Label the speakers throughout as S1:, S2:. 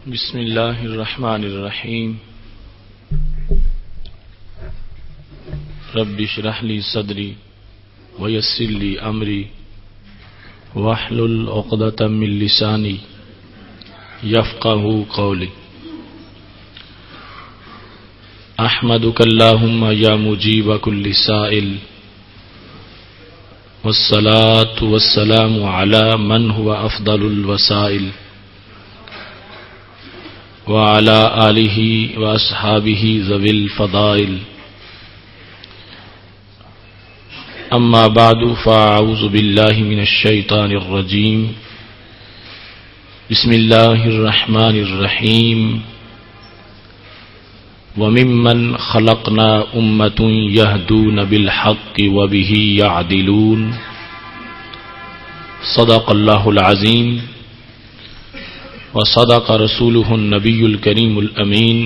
S1: بسم اللہ الرحمن الرحیم رب اشرح لی صدری ویسر لی امری واحلل عقدۃ من لسانی یفقہوا قولی احمدک اللہم یا مجیب کل سائل والصلاة والسلام علی من هو افضل الوسائل وعلى آلہ واصحابہ ذوی الفضائل اما بعد فاعوذ باللہ من الشیطان الرجیم بسم اللہ الرحمن الرحیم وممن خلقنا امة يهدون بالحق وبه يعدلون صدق اللہ العظیم وصدق رسوله النبی الکریم الامین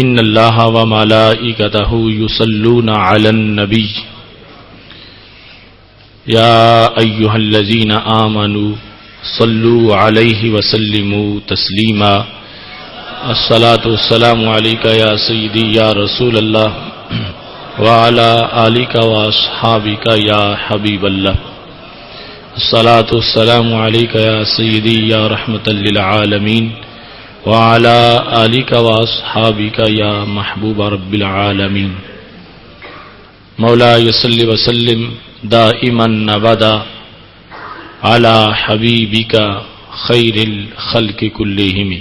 S1: ان اللہ وملائکتہ یصلون علی النبی یا ایہا الذین آمنوا صلوا علیہ وسلموا تسلیما الصلاة والسلام علیک یا سیدی یا رسول اللہ وعلی آلک واصحابک یا حبیب اللہ الصلاة والسلام علیک یا سیدی یا رحمۃ للعالمین وعلی آلک واصحابک یا محبوب رب العالمین مولاي صل وسلم دائما ابدا علی حبیبک خیر الخلق کلہم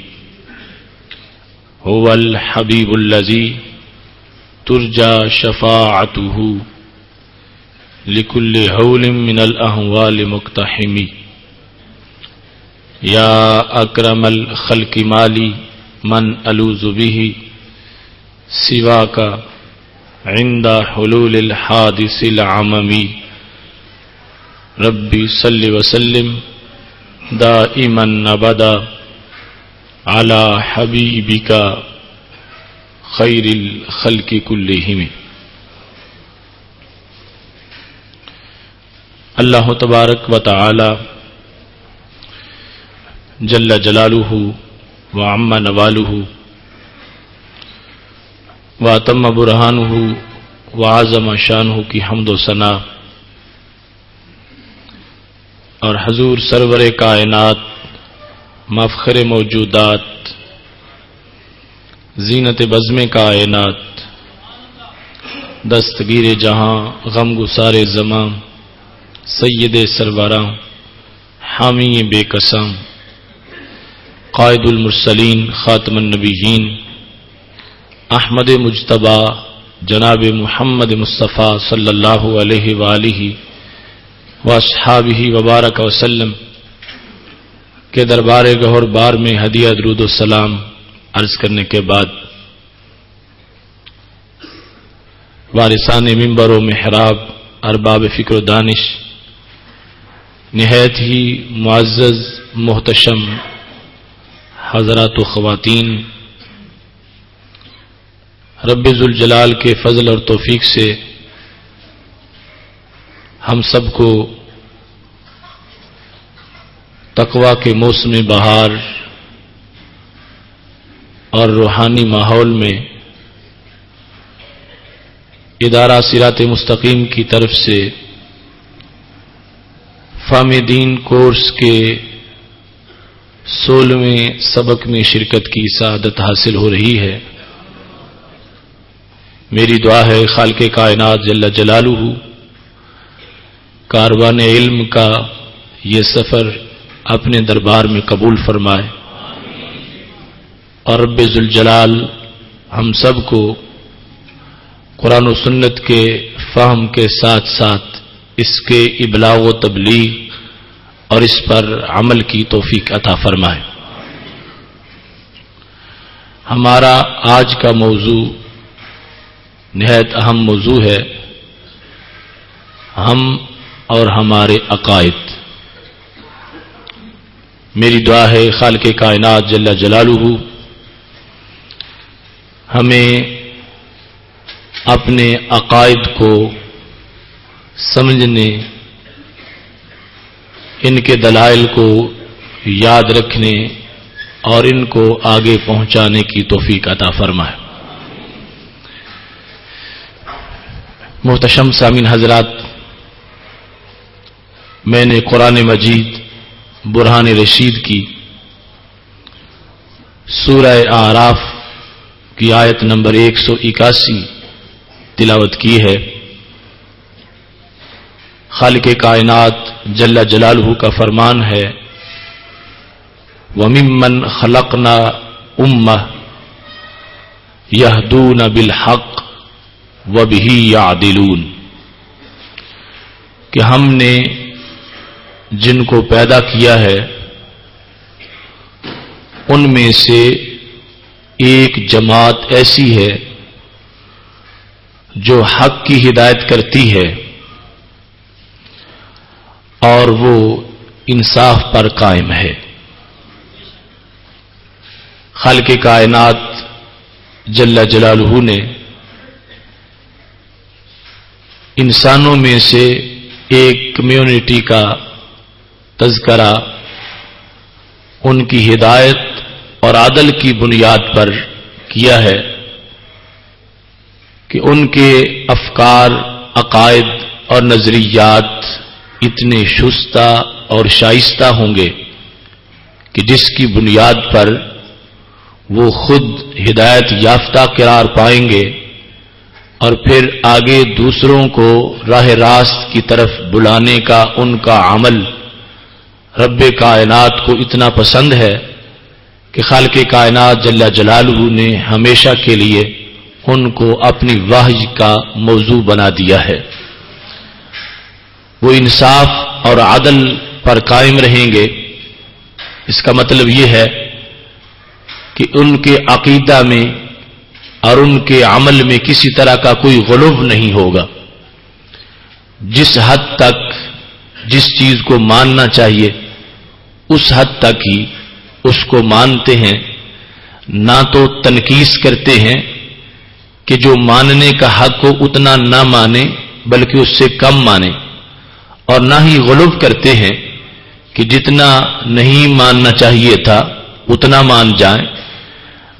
S1: هو الحبیب الذی ترجى شفاعته لكل هول من الأهوال مقتحم يا أكرم الخلق مالي من ألوذ به سواك عند حلول الحادث العمم ربي صل وسلم دائما أبدا على حبيبك خير الخلق كلهم اللہ تبارک و تعالی جل جلالہ وعم نوالہ واتم برہانہ وعظم شانہ کی حمد و ثنا اور حضور سرور کائنات مفخر موجودات زینت بزم کائنات دستگیر جہاں غم گسار زمان سید سربراں حامی بے قسم قائد المرسلین خاتم النبیین احمد مجتبی جناب محمد مصطفیٰ صلی اللہ علیہ وآلہ واصحابہ وبارک وسلم کے دربار گہر بار میں ہدیہ درود و سلام عرض کرنے کے بعد وارثان منبر و محراب ارباب فکر و دانش نہایت ہی معزز محتشم حضرات و خواتین، رب ذوالجلال کے فضل اور توفیق سے ہم سب کو تقویٰ کے موسم بہار اور روحانی ماحول میں ادارہ صراط مستقیم کی طرف سے فہم دین کورس کے 16ویں سبق میں شرکت کی سعادت حاصل ہو رہی ہے۔ میری دعا ہے خالق کائنات جل جلالہ کاروان علم کا یہ سفر اپنے دربار میں قبول فرمائے اور رب ذوالجلال ہم سب کو قرآن و سنت کے فہم کے ساتھ ساتھ اس کے ابلاغ و تبلیغ اور اس پر عمل کی توفیق عطا فرمائے۔ ہمارا آج کا موضوع نہایت اہم موضوع ہے، ہم اور ہمارے عقائد۔ میری دعا ہے خالق کائنات جل جلالہ ہمیں اپنے عقائد کو سمجھنے، ان کے دلائل کو یاد رکھنے اور ان کو آگے پہنچانے کی توفیق عطا فرمائے۔ محتشم سامعین حضرات، میں نے قرآن مجید برہان رشید کی سورہ اعراف کی آیت نمبر 181 تلاوت کی ہے۔ خالق کائنات جل جلالہ کا فرمان ہے، وَمِمَّنْ خَلَقْنَا أُمَّةً يَهْدُونَ بِالْحَقِّ وَبِهِ يَعْدِلُونَ، کہ ہم نے جن کو پیدا کیا ہے ان میں سے ایک جماعت ایسی ہے جو حق کی ہدایت کرتی ہے اور وہ انصاف پر قائم ہے۔ خالق کائنات جل جلالہ نے انسانوں میں سے ایک کمیونٹی کا تذکرہ ان کی ہدایت اور عدل کی بنیاد پر کیا ہے کہ ان کے افکار، عقائد اور نظریات اتنے شستہ اور شائستہ ہوں گے کہ جس کی بنیاد پر وہ خود ہدایت یافتہ قرار پائیں گے اور پھر آگے دوسروں کو راہ راست کی طرف بلانے کا ان کا عمل رب کائنات کو اتنا پسند ہے کہ خالق کائنات جل جلالہ نے ہمیشہ کے لیے ان کو اپنی وحی کا موضوع بنا دیا ہے۔ وہ انصاف اور عدل پر قائم رہیں گے۔ اس کا مطلب یہ ہے کہ ان کے عقیدہ میں اور ان کے عمل میں کسی طرح کا کوئی غلو نہیں ہوگا۔ جس حد تک جس چیز کو ماننا چاہیے اس حد تک ہی اس کو مانتے ہیں، نہ تو تنقیص کرتے ہیں کہ جو ماننے کا حق ہو اتنا نہ مانے بلکہ اس سے کم مانے، اور نہ ہی غلو کرتے ہیں کہ جتنا نہیں ماننا چاہیے تھا اتنا مان جائیں،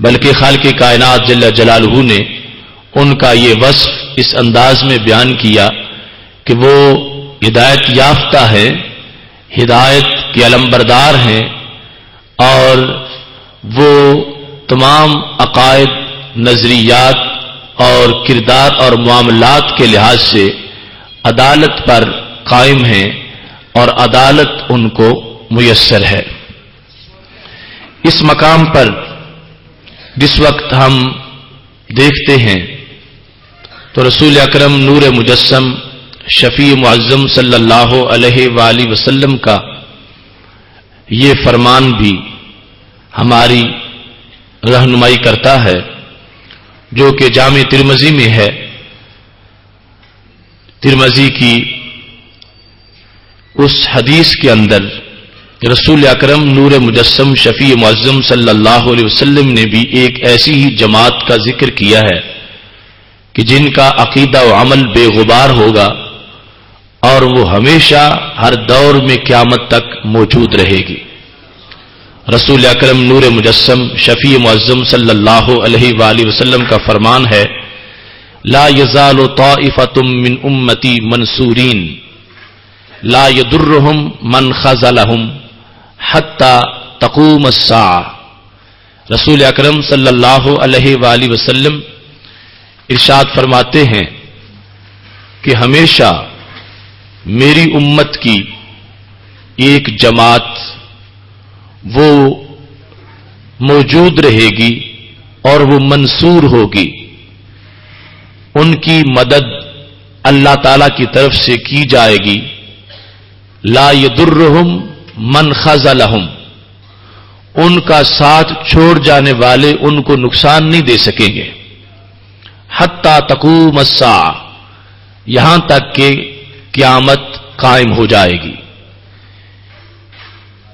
S1: بلکہ خالق کائنات جل جلالہ نے ان کا یہ وصف اس انداز میں بیان کیا کہ وہ ہدایت یافتہ ہے، ہدایت کے علمبردار ہیں، اور وہ تمام عقائد، نظریات اور کردار اور معاملات کے لحاظ سے عدالت پر قائم ہیں اور عدالت ان کو میسر ہے۔ اس مقام پر جس وقت ہم دیکھتے ہیں تو رسول اکرم نور مجسم شفیع معظم صلی اللہ علیہ وآلہ وسلم کا یہ فرمان بھی ہماری رہنمائی کرتا ہے، جو کہ جامع ترمذی میں ہے۔ ترمذی کی اس حدیث کے اندر رسول اکرم نور مجسم شفیع معظم صلی اللہ علیہ وسلم نے بھی ایک ایسی ہی جماعت کا ذکر کیا ہے کہ جن کا عقیدہ و عمل بے غبار ہوگا اور وہ ہمیشہ ہر دور میں قیامت تک موجود رہے گی۔ رسول اکرم نور مجسم شفیع معظم صلی اللہ علیہ وآلہ وسلم کا فرمان ہے، لا یزال طائفۃ من امتی منصورین لا یضرهم من خذلهم حتی تقوم الساعہ۔ رسول اکرم صلی اللہ علیہ وآلہ وسلم ارشاد فرماتے ہیں کہ ہمیشہ میری امت کی ایک جماعت وہ موجود رہے گی اور وہ منصور ہوگی، ان کی مدد اللہ تعالی کی طرف سے کی جائے گی۔ لا یضرهم من خذلهم، ان کا ساتھ چھوڑ جانے والے ان کو نقصان نہیں دے سکیں گے۔ حتی تقوم الساعہ، یہاں تک کہ قیامت قائم ہو جائے گی۔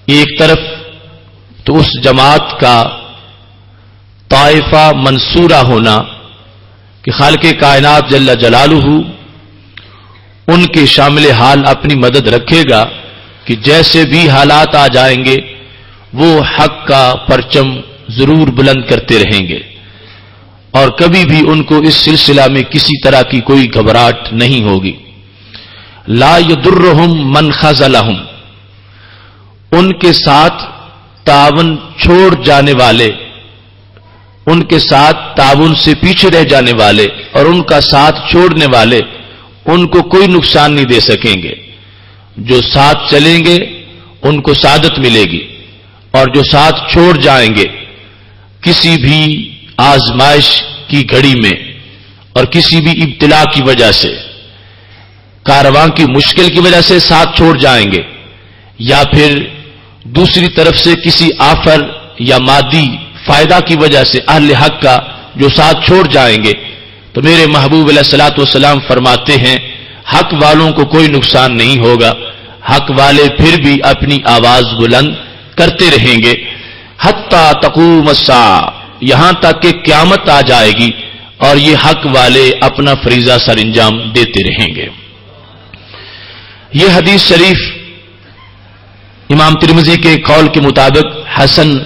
S1: ایک طرف تو اس جماعت کا طائفہ منصورہ ہونا کہ خالق کائنات جل جلالہ ان کے شامل حال اپنی مدد رکھے گا کہ جیسے بھی حالات آ جائیں گے وہ حق کا پرچم ضرور بلند کرتے رہیں گے اور کبھی بھی ان کو اس سلسلہ میں کسی طرح کی کوئی گھبراہٹ نہیں ہوگی. لا یضرہم من خذلہم، ان کے ساتھ تعاون چھوڑ جانے والے، ان کے ساتھ تعاون سے پیچھے رہ جانے والے اور ان کا ساتھ چھوڑنے والے ان کو کوئی نقصان نہیں دے سکیں گے. جو ساتھ چلیں گے ان کو سعادت ملے گی، اور جو ساتھ چھوڑ جائیں گے کسی بھی آزمائش کی گھڑی میں اور کسی بھی ابتلا کی وجہ سے، کارواں کی مشکل کی وجہ سے ساتھ چھوڑ جائیں گے، یا پھر دوسری طرف سے کسی آفر یا مادی فائدہ کی وجہ سے اہل حق کا جو ساتھ چھوڑ جائیں گے، تو میرے محبوب علیہ الصلوۃ والسلام فرماتے ہیں حق والوں کو کوئی نقصان نہیں ہوگا. حق والے پھر بھی اپنی آواز بلند کرتے رہیں گے حتی تقوم الساعہ، یہاں تک کہ قیامت آ جائے گی اور یہ حق والے اپنا فریضہ سر انجام دیتے رہیں گے. یہ حدیث شریف امام ترمذی کے قول کے مطابق حسن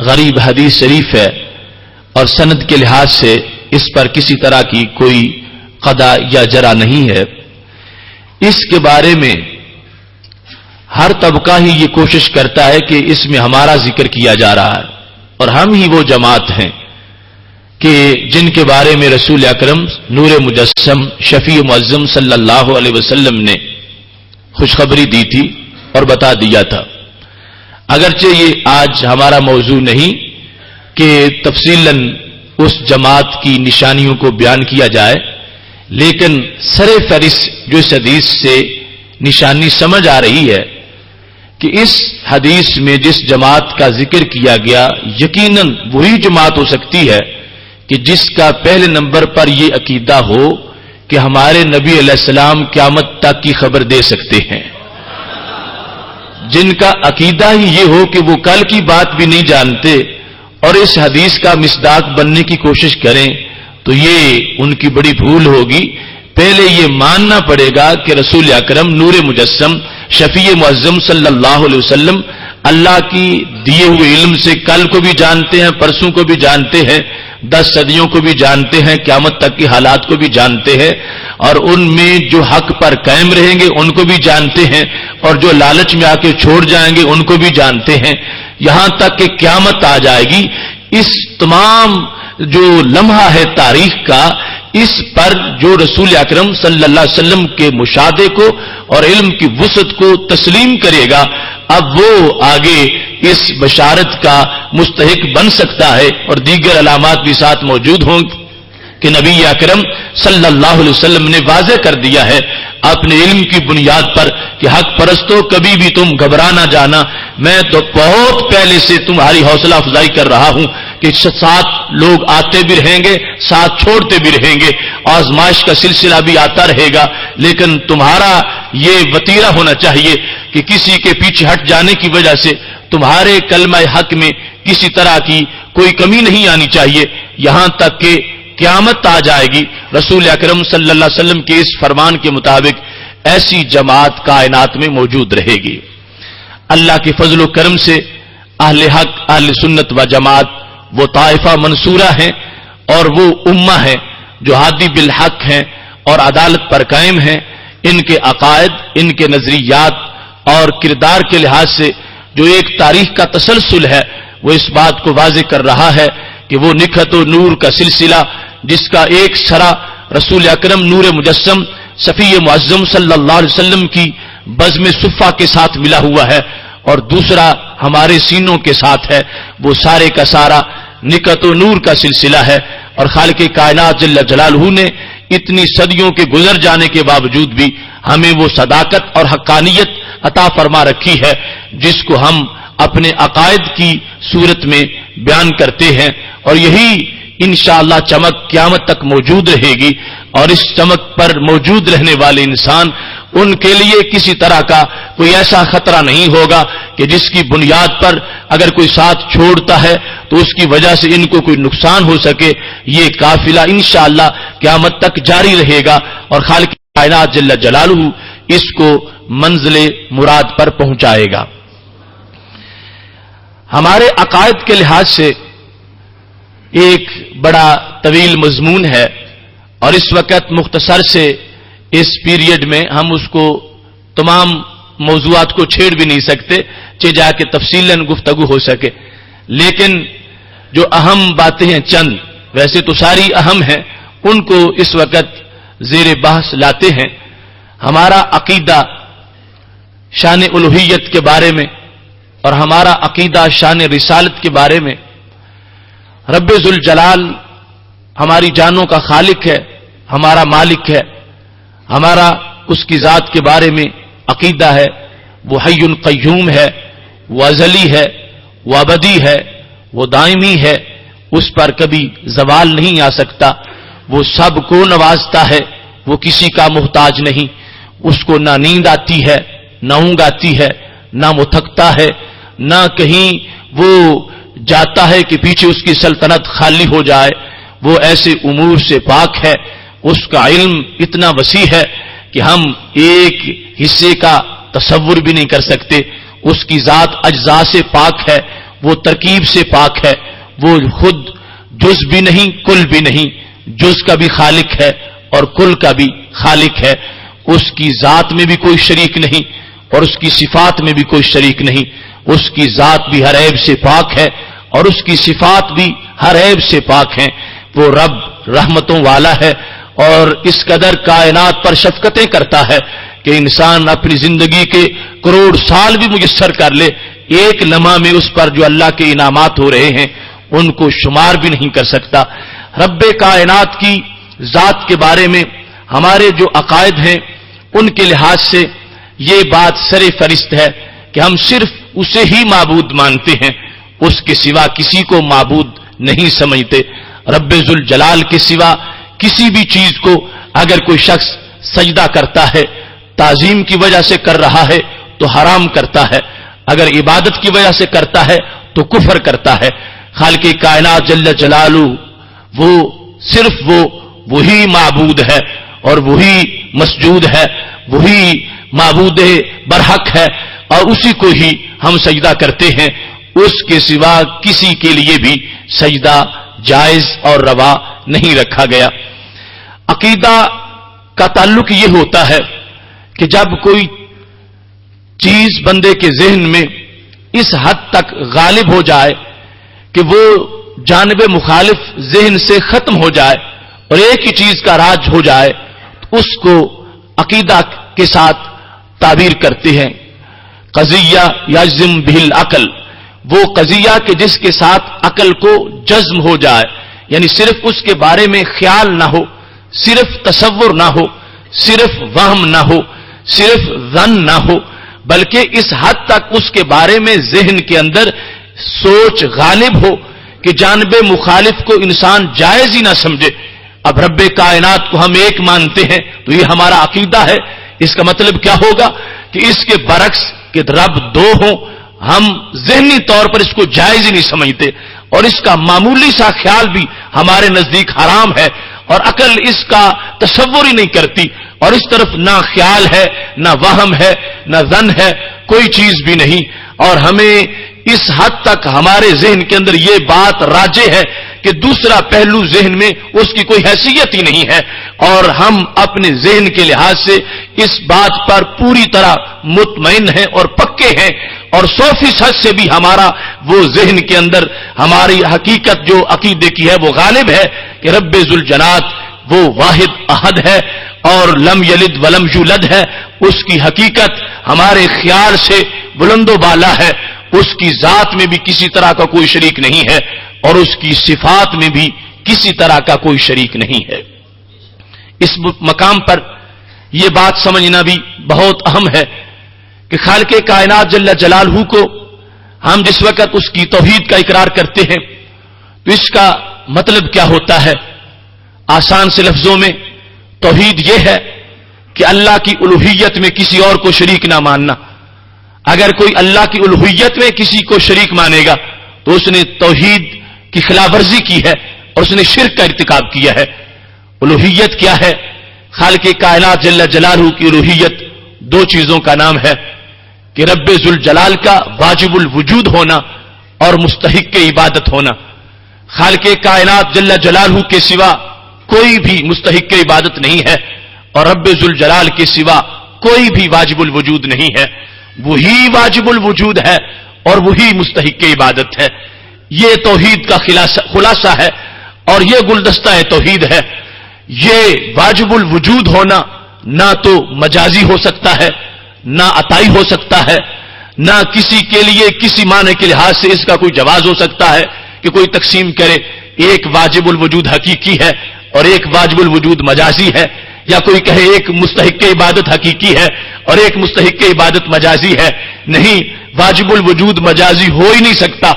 S1: غریب حدیث شریف ہے، اور سند کے لحاظ سے اس پر کسی طرح کی کوئی قضا یا جرح نہیں ہے. اس کے بارے میں ہر طبقہ ہی یہ کوشش کرتا ہے کہ اس میں ہمارا ذکر کیا جا رہا ہے، اور ہم ہی وہ جماعت ہیں کہ جن کے بارے میں رسول اکرم نور مجسم شفیع معظم صلی اللہ علیہ وسلم نے خوشخبری دی تھی اور بتا دیا تھا. اگرچہ یہ آج ہمارا موضوع نہیں کہ تفصیلاً اس جماعت کی نشانیوں کو بیان کیا جائے، لیکن سر فہرست جو اس حدیث سے نشانی سمجھ آ رہی ہے کہ اس حدیث میں جس جماعت کا ذکر کیا گیا یقیناً وہی جماعت ہو سکتی ہے کہ جس کا پہلے نمبر پر یہ عقیدہ ہو کہ ہمارے نبی علیہ السلام قیامت تک کی خبر دے سکتے ہیں، جن کا عقیدہ ہی یہ ہو کہ وہ کل کی بات بھی نہیں جانتے اور اس حدیث کا مصداق بننے کی کوشش کریں، تو یہ ان کی بڑی بھول ہوگی. پہلے یہ ماننا پڑے گا کہ رسول اکرم نور مجسم شفیع معظم صلی اللہ علیہ وسلم اللہ کی دیے ہوئے علم سے کل کو بھی جانتے ہیں، پرسوں کو بھی جانتے ہیں، 10 صدیوں کو بھی جانتے ہیں، قیامت تک کے حالات کو بھی جانتے ہیں، اور ان میں جو حق پر قائم رہیں گے ان کو بھی جانتے ہیں، اور جو لالچ میں آ کے چھوڑ جائیں گے ان کو بھی جانتے ہیں، یہاں تک کہ قیامت آ جائے گی. اس تمام جو لمحہ ہے تاریخ کا، اس پر جو رسول اکرم صلی اللہ علیہ وسلم کے مشاہدے کو اور علم کی وسعت کو تسلیم کرے گا، اب وہ آگے اس بشارت کا مستحق بن سکتا ہے. اور دیگر علامات بھی ساتھ موجود ہوں کہ نبی اکرم صلی اللہ علیہ وسلم نے واضح کر دیا ہے اپنے علم کی بنیاد پر کہ حق پرستوں کبھی بھی تم گھبرا نہ جانا، میں تو بہت پہلے سے تمہاری حوصلہ افزائی کر رہا ہوں کہ ساتھ لوگ آتے بھی رہیں گے، ساتھ چھوڑتے بھی رہیں گے، آزمائش کا سلسلہ بھی آتا رہے گا، لیکن تمہارا یہ وتیرہ ہونا چاہیے کہ کسی کے پیچھے ہٹ جانے کی وجہ سے تمہارے کلمہ حق میں کسی طرح کی کوئی کمی نہیں آنی چاہیے، یہاں تک کہ قیامت آ جائے گی. رسول اکرم صلی اللہ علیہ وسلم کے اس فرمان کے مطابق ایسی جماعت کائنات میں موجود رہے گی. اللہ کے فضل و کرم سے اہل حق، اہل سنت و جماعت وہ طائفہ منصورہ ہیں اور وہ امہ ہے جو ہادی بالحق ہیں اور عدالت پر قائم ہیں. ان کے عقائد، ان کے نظریات اور کردار کے لحاظ سے جو ایک تاریخ کا تسلسل ہے وہ اس بات کو واضح کر رہا ہے کہ وہ نکھت و نور کا سلسلہ جس کا ایک سرا رسول اکرم نور مجسم شفیع معظم صلی اللہ علیہ وسلم کی بزم صفہ کے ساتھ ملا ہوا ہے اور دوسرا ہمارے سینوں کے ساتھ ہے، وہ سارے کا سارا نکھت و نور کا سلسلہ ہے. اور خالق کائنات جل جلالہ نے اتنی صدیوں کے گزر جانے کے باوجود بھی ہمیں وہ صداقت اور حقانیت عطا فرما رکھی ہے جس کو ہم اپنے عقائد کی صورت میں بیان کرتے ہیں، اور یہی انشاءاللہ چمک قیامت تک موجود رہے گی. اور اس چمک پر موجود رہنے والے انسان، ان کے لیے کسی طرح کا کوئی ایسا خطرہ نہیں ہوگا کہ جس کی بنیاد پر اگر کوئی ساتھ چھوڑتا ہے تو اس کی وجہ سے ان کو کوئی نقصان ہو سکے. یہ قافلہ انشاءاللہ قیامت تک جاری رہے گا اور خالق کائنات جل جلالہ اس کو منزل مراد پر پہنچائے گا. ہمارے عقائد کے لحاظ سے ایک بڑا طویل مضمون ہے، اور اس وقت مختصر سے اس پیریڈ میں ہم اس کو تمام موضوعات کو چھیڑ بھی نہیں سکتے کہ جا کے تفصیلاً گفتگو ہو سکے، لیکن جو اہم باتیں ہیں چند، ویسے تو ساری اہم ہیں، ان کو اس وقت زیر بحث لاتے ہیں۔ ہمارا عقیدہ شان الوہیت کے بارے میں اور ہمارا عقیدہ شان رسالت کے بارے میں، رب ذوالجلال ہماری جانوں کا خالق ہے، ہمارا مالک ہے، ہمارا اس کی ذات کے بارے میں عقیدہ ہے، وہ حی قیوم ہے، وہ ازلی ہے، وہ ابدی ہے، وہ دائمی ہے، اس پر کبھی زوال نہیں آ سکتا، وہ سب کو نوازتا ہے، وہ کسی کا محتاج نہیں، اس کو نہ نیند آتی ہے، نہ اونگ آتی ہے، نہ وہ تھکتا ہے، نہ کہیں وہ جاتا ہے کہ پیچھے اس کی سلطنت خالی ہو جائے، وہ ایسے امور سے پاک ہے، اس کا علم اتنا وسیع ہے کہ ہم ایک حصے کا تصور بھی نہیں کر سکتے، اس کی ذات اجزاء سے پاک ہے، وہ ترکیب سے پاک ہے، وہ خود جز بھی نہیں کل بھی نہیں، جز کا بھی خالق ہے اور کل کا بھی خالق ہے، اس کی ذات میں بھی کوئی شریک نہیں اور اس کی صفات میں بھی کوئی شریک نہیں، اس کی ذات بھی ہر عیب سے پاک ہے اور اس کی صفات بھی ہر عیب سے پاک ہیں، وہ رب رحمتوں والا ہے اور اس قدر کائنات پر شفقتیں کرتا ہے کہ انسان اپنی زندگی کے کروڑ سال بھی میسر کر لے، ایک لمحہ میں اس پر جو اللہ کے انعامات ہو رہے ہیں ان کو شمار بھی نہیں کر سکتا۔ رب کائنات کی ذات کے بارے میں ہمارے جو عقائد ہیں ان کے لحاظ سے یہ بات سر فہرست ہے کہ ہم صرف اسے ہی معبود مانتے ہیں، اس کے سوا کسی کو معبود نہیں سمجھتے۔ رب ذوالجلال کے سوا کسی بھی چیز کو اگر کوئی شخص سجدہ کرتا ہے، تعظیم کی وجہ سے کر رہا ہے تو حرام کرتا ہے، اگر عبادت کی وجہ سے کرتا ہے تو کفر کرتا ہے۔ خالق کائنات جل جلالہ وہ صرف وہی معبود ہے اور وہی مسجود ہے، وہی معبود برحق ہے اور اسی کو ہی ہم سجدہ کرتے ہیں، اس کے سوا کسی کے لیے بھی سجدہ جائز اور روا نہیں رکھا گیا۔ عقیدہ کا تعلق یہ ہوتا ہے کہ جب کوئی چیز بندے کے ذہن میں اس حد تک غالب ہو جائے کہ وہ جانب مخالف ذہن سے ختم ہو جائے اور ایک ہی چیز کا راج ہو جائے، اس کو عقیدہ کے ساتھ تعبیر کرتے ہیں۔ قضیہ یجزم بہ العقل، وہ قضیہ کہ جس کے ساتھ عقل کو جزم ہو جائے، یعنی صرف اس کے بارے میں خیال نہ ہو، صرف تصور نہ ہو، صرف وہم نہ ہو، صرف ظن نہ ہو، بلکہ اس حد تک اس کے بارے میں ذہن کے اندر سوچ غالب ہو کہ جانب مخالف کو انسان جائز ہی نہ سمجھے۔ اب رب کائنات کو ہم ایک مانتے ہیں تو یہ ہمارا عقیدہ ہے، اس کا مطلب کیا ہوگا کہ اس کے برعکس کہ رب دو ہوں، ہم ذہنی طور پر اس کو جائز ہی نہیں سمجھتے اور اس کا معمولی سا خیال بھی ہمارے نزدیک حرام ہے اور عقل اس کا تصور ہی نہیں کرتی، اور اس طرف نہ خیال ہے، نہ وہم ہے، نہ ظن ہے، کوئی چیز بھی نہیں، اور ہمیں اس حد تک ہمارے ذہن کے اندر یہ بات راجع ہے کہ دوسرا پہلو ذہن میں اس کی کوئی حیثیت ہی نہیں ہے، اور ہم اپنے ذہن کے لحاظ سے اس بات پر پوری طرح مطمئن ہیں اور پکے ہیں، اور 100% سے بھی ہمارا وہ ذہن کے اندر ہماری حقیقت جو عقیدے کی ہے وہ غالب ہے کہ رب ذوالجلال وہ واحد احد ہے اور لم یلد ولم یولد ہے، اس کی حقیقت ہمارے خیال سے بلند و بالا ہے، اس کی ذات میں بھی کسی طرح کا کوئی شریک نہیں ہے اور اس کی صفات میں بھی کسی طرح کا کوئی شریک نہیں ہے۔ اس مقام پر یہ بات سمجھنا بھی بہت اہم ہے کہ خالق کائنات جل جلالہ کو ہم جس وقت اس کی توحید کا اقرار کرتے ہیں تو اس کا مطلب کیا ہوتا ہے؟ آسان سے لفظوں میں توحید یہ ہے کہ اللہ کی الوہیت میں کسی اور کو شریک نہ ماننا۔ اگر کوئی اللہ کی الوہیت میں کسی کو شریک مانے گا تو اس نے توحید کی خلاف ورزی کی ہے اور اس نے شرک کا ارتکاب کیا ہے۔ الوہیت کیا ہے؟ خالق کائنات جل جلالہ کی الوہیت دو چیزوں کا نام ہے کہ رب ذوالجلال کا واجب الوجود ہونا اور مستحق عبادت ہونا. خالق کائنات جل جلالہ کے سوا کوئی بھی مستحق عبادت نہیں ہے اور رب ذوالجلال کے سوا کوئی بھی واجب الوجود نہیں ہے. وہی واجب الوجود ہے اور وہی مستحق عبادت ہے. یہ توحید کا خلاصہ ہے اور یہ گلدستہ توحید ہے. یہ واجب الوجود ہونا نہ تو مجازی ہو سکتا ہے، نہ عطائی ہو سکتا ہے، نہ کسی کے لیے کسی معنی کے لحاظ سے اس کا کوئی جواز ہو سکتا ہے کہ کوئی تقسیم کرے ایک واجب الوجود حقیقی ہے اور ایک واجب الوجود مجازی ہے، یا کوئی کہے ایک مستحق عبادت حقیقی ہے اور ایک مستحق عبادت مجازی ہے. نہیں، واجب الوجود مجازی ہو ہی نہیں سکتا،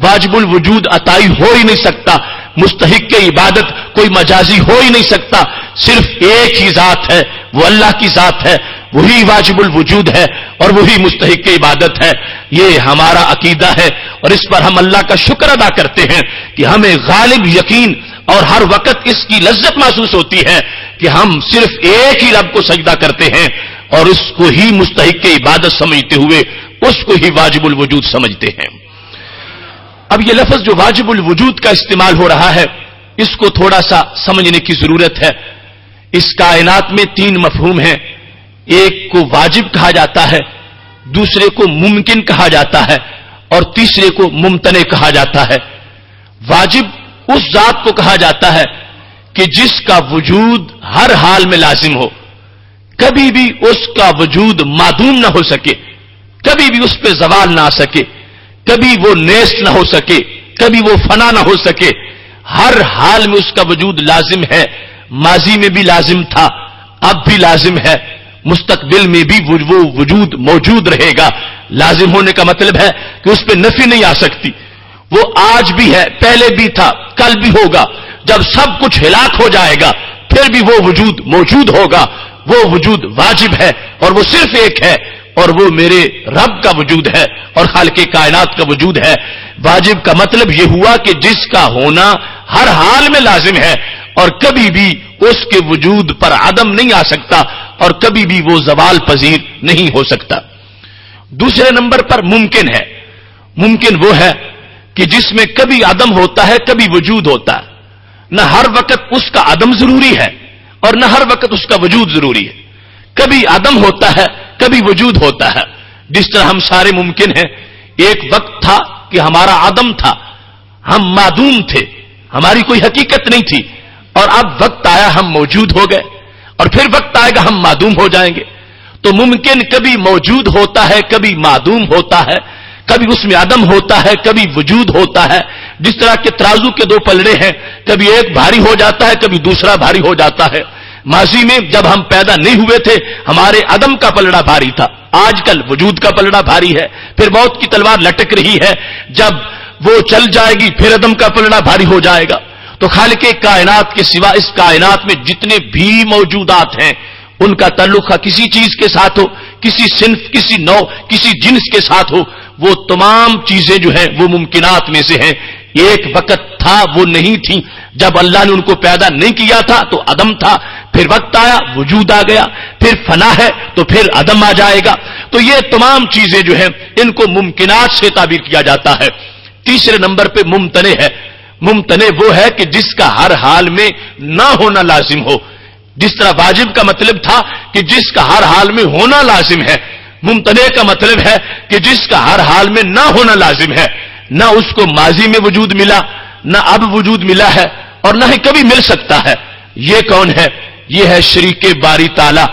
S1: واجب الوجود عطائی ہو ہی نہیں سکتا، مستحق عبادت کوئی مجازی ہو ہی نہیں سکتا. صرف ایک ہی ذات ہے، وہ اللہ کی ذات ہے، وہی واجب الوجود ہے اور وہی مستحق عبادت ہے. یہ ہمارا عقیدہ ہے اور اس پر ہم اللہ کا شکر ادا کرتے ہیں کہ ہمیں غالب یقین اور ہر وقت اس کی لذت محسوس ہوتی ہے کہ ہم صرف ایک ہی رب کو سجدہ کرتے ہیں اور اس کو ہی مستحق عبادت سمجھتے ہوئے اس کو ہی واجب الوجود سمجھتے ہیں. اب یہ لفظ جو واجب الوجود کا استعمال ہو رہا ہے اس کو تھوڑا سا سمجھنے کی ضرورت ہے. اس کائنات میں 3 مفہوم ہیں. ایک کو واجب کہا جاتا ہے، دوسرے کو ممکن کہا جاتا ہے اور تیسرے کو ممتنع کہا جاتا ہے. واجب اس ذات کو کہا جاتا ہے کہ جس کا وجود ہر حال میں لازم ہو، کبھی بھی اس کا وجود معدوم نہ ہو سکے، کبھی بھی اس پہ زوال نہ آ سکے، کبھی وہ نیست نہ ہو سکے، کبھی وہ فنا نہ ہو سکے. ہر حال میں اس کا وجود لازم ہے. ماضی میں بھی لازم تھا، اب بھی لازم ہے، مستقبل میں بھی وہ وجود موجود رہے گا. لازم ہونے کا مطلب ہے کہ اس پہ نفی نہیں آ سکتی. وہ آج بھی ہے، پہلے بھی تھا، کل بھی ہوگا. جب سب کچھ ہلاک ہو جائے گا پھر بھی وہ وجود موجود ہوگا. وہ وجود واجب ہے اور وہ صرف ایک ہے اور وہ میرے رب کا وجود ہے اور خالق کائنات کا وجود ہے. واجب کا مطلب یہ ہوا کہ جس کا ہونا ہر حال میں لازم ہے اور کبھی بھی اس کے وجود پر عدم نہیں آ سکتا اور کبھی بھی وہ زوال پذیر نہیں ہو سکتا. دوسرے نمبر پر ممکن ہے. ممکن وہ ہے کہ جس میں کبھی عدم ہوتا ہے کبھی وجود ہوتا ہے. نہ ہر وقت اس کا عدم ضروری ہے اور نہ ہر وقت اس کا وجود ضروری ہے. کبھی عدم ہوتا ہے کبھی وجود ہوتا ہے. جس طرح ہم سارے ممکن ہیں. ایک وقت تھا کہ ہمارا عدم تھا، ہم معدوم تھے، ہماری کوئی حقیقت نہیں تھی، اور اب وقت آیا ہم موجود ہو گئے اور پھر وقت آئے گا ہم معدوم ہو جائیں گے. تو ممکن کبھی موجود ہوتا ہے کبھی معدوم ہوتا ہے، کبھی اس میں عدم ہوتا ہے کبھی وجود ہوتا ہے. جس طرح کے ترازو کے 2 پلڑے ہیں، کبھی ایک بھاری ہو جاتا ہے کبھی دوسرا بھاری ہو جاتا ہے. ماضی میں جب ہم پیدا نہیں ہوئے تھے ہمارے عدم کا پلڑا بھاری تھا، آج کل وجود کا پلڑا بھاری ہے. پھر موت کی تلوار لٹک رہی ہے، جب وہ چل جائے گی پھر عدم کا پلڑا بھاری ہو جائے گا. تو خالق کائنات کے سوا اس کائنات میں جتنے بھی موجودات ہیں ان کا تعلق کسی چیز کے ساتھ ہو، کسی صنف، کسی نوع، کسی جنس کے ساتھ ہو، وہ تمام چیزیں جو ہیں وہ ممکنات میں سے ہیں. ایک وقت تھا وہ نہیں تھی، جب اللہ نے ان کو پیدا نہیں کیا تھا تو عدم تھا، پھر وقت آیا وجود آ گیا، پھر فنا ہے تو پھر عدم آ جائے گا. تو یہ تمام چیزیں جو ہیں ان کو ممکنات سے تعبیر کیا جاتا ہے. تیسرے نمبر پہ ممتنع ہے. ممتنع وہ ہے کہ جس کا ہر حال میں نہ ہونا لازم ہو. جس طرح واجب کا مطلب تھا کہ جس کا ہر حال میں ہونا لازم ہے، ممتنع کا مطلب ہے کہ جس کا ہر حال میں نہ ہونا لازم ہے. نہ اس کو ماضی میں وجود ملا، نہ اب وجود ملا ہے اور نہ ہی کبھی مل سکتا ہے. یہ کون ہے؟ یہ ہے شریک باری تعالی.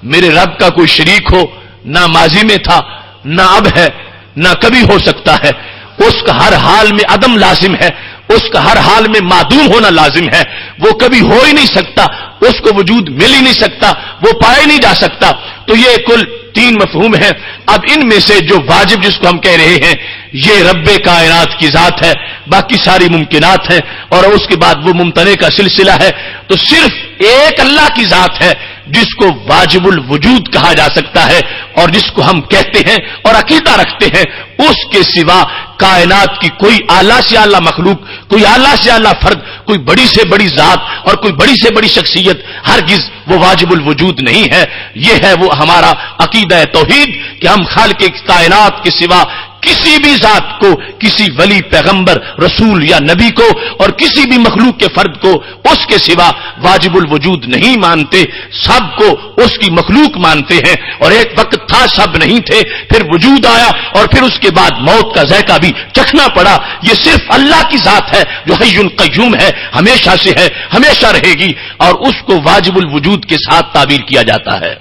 S1: میرے رب کا کوئی شریک ہو، نہ ماضی میں تھا، نہ اب ہے، نہ کبھی ہو سکتا ہے. اس کا ہر حال میں عدم لازم ہے، اس کا ہر حال میں معدوم ہونا لازم ہے. وہ کبھی ہو ہی نہیں سکتا، اس کو وجود مل ہی نہیں سکتا، وہ پائے نہیں جا سکتا. تو یہ کل 3 مفہوم ہیں. اب ان میں سے جو واجب جس کو ہم کہہ رہے ہیں یہ رب کائنات کی ذات ہے، باقی ساری ممکنات ہیں اور اس کے بعد وہ ممتنع کا سلسلہ ہے. تو صرف ایک اللہ کی ذات ہے جس کو واجب الوجود کہا جا سکتا ہے اور جس کو ہم کہتے ہیں اور عقیدہ رکھتے ہیں. اس کے سوا کائنات کی کوئی اعلیٰ سے اعلیٰ مخلوق، کوئی اعلیٰ سے اعلیٰ فرد، کوئی بڑی سے بڑی ذات اور کوئی بڑی سے بڑی شخصیت ہرگز وہ واجب الوجود نہیں ہے. یہ ہے وہ ہمارا عقیدہ توحید کہ ہم خالق کائنات کے سوا کسی بھی ذات کو، کسی ولی، پیغمبر، رسول یا نبی کو اور کسی بھی مخلوق کے فرد کو اس کے سوا واجب الوجود نہیں مانتے، سب کو اس کی مخلوق مانتے ہیں۔ اور ایک وقت تھا سب نہیں تھے، پھر وجود آیا اور پھر اس کے بعد موت کا ذائقہ بھی چکھنا پڑا۔ یہ صرف اللہ کی ذات ہے جو حی قیوم ہے، ہمیشہ سے ہے، ہمیشہ رہے گی، اور اس کو واجب الوجود کے ساتھ تعبیر کیا جاتا ہے۔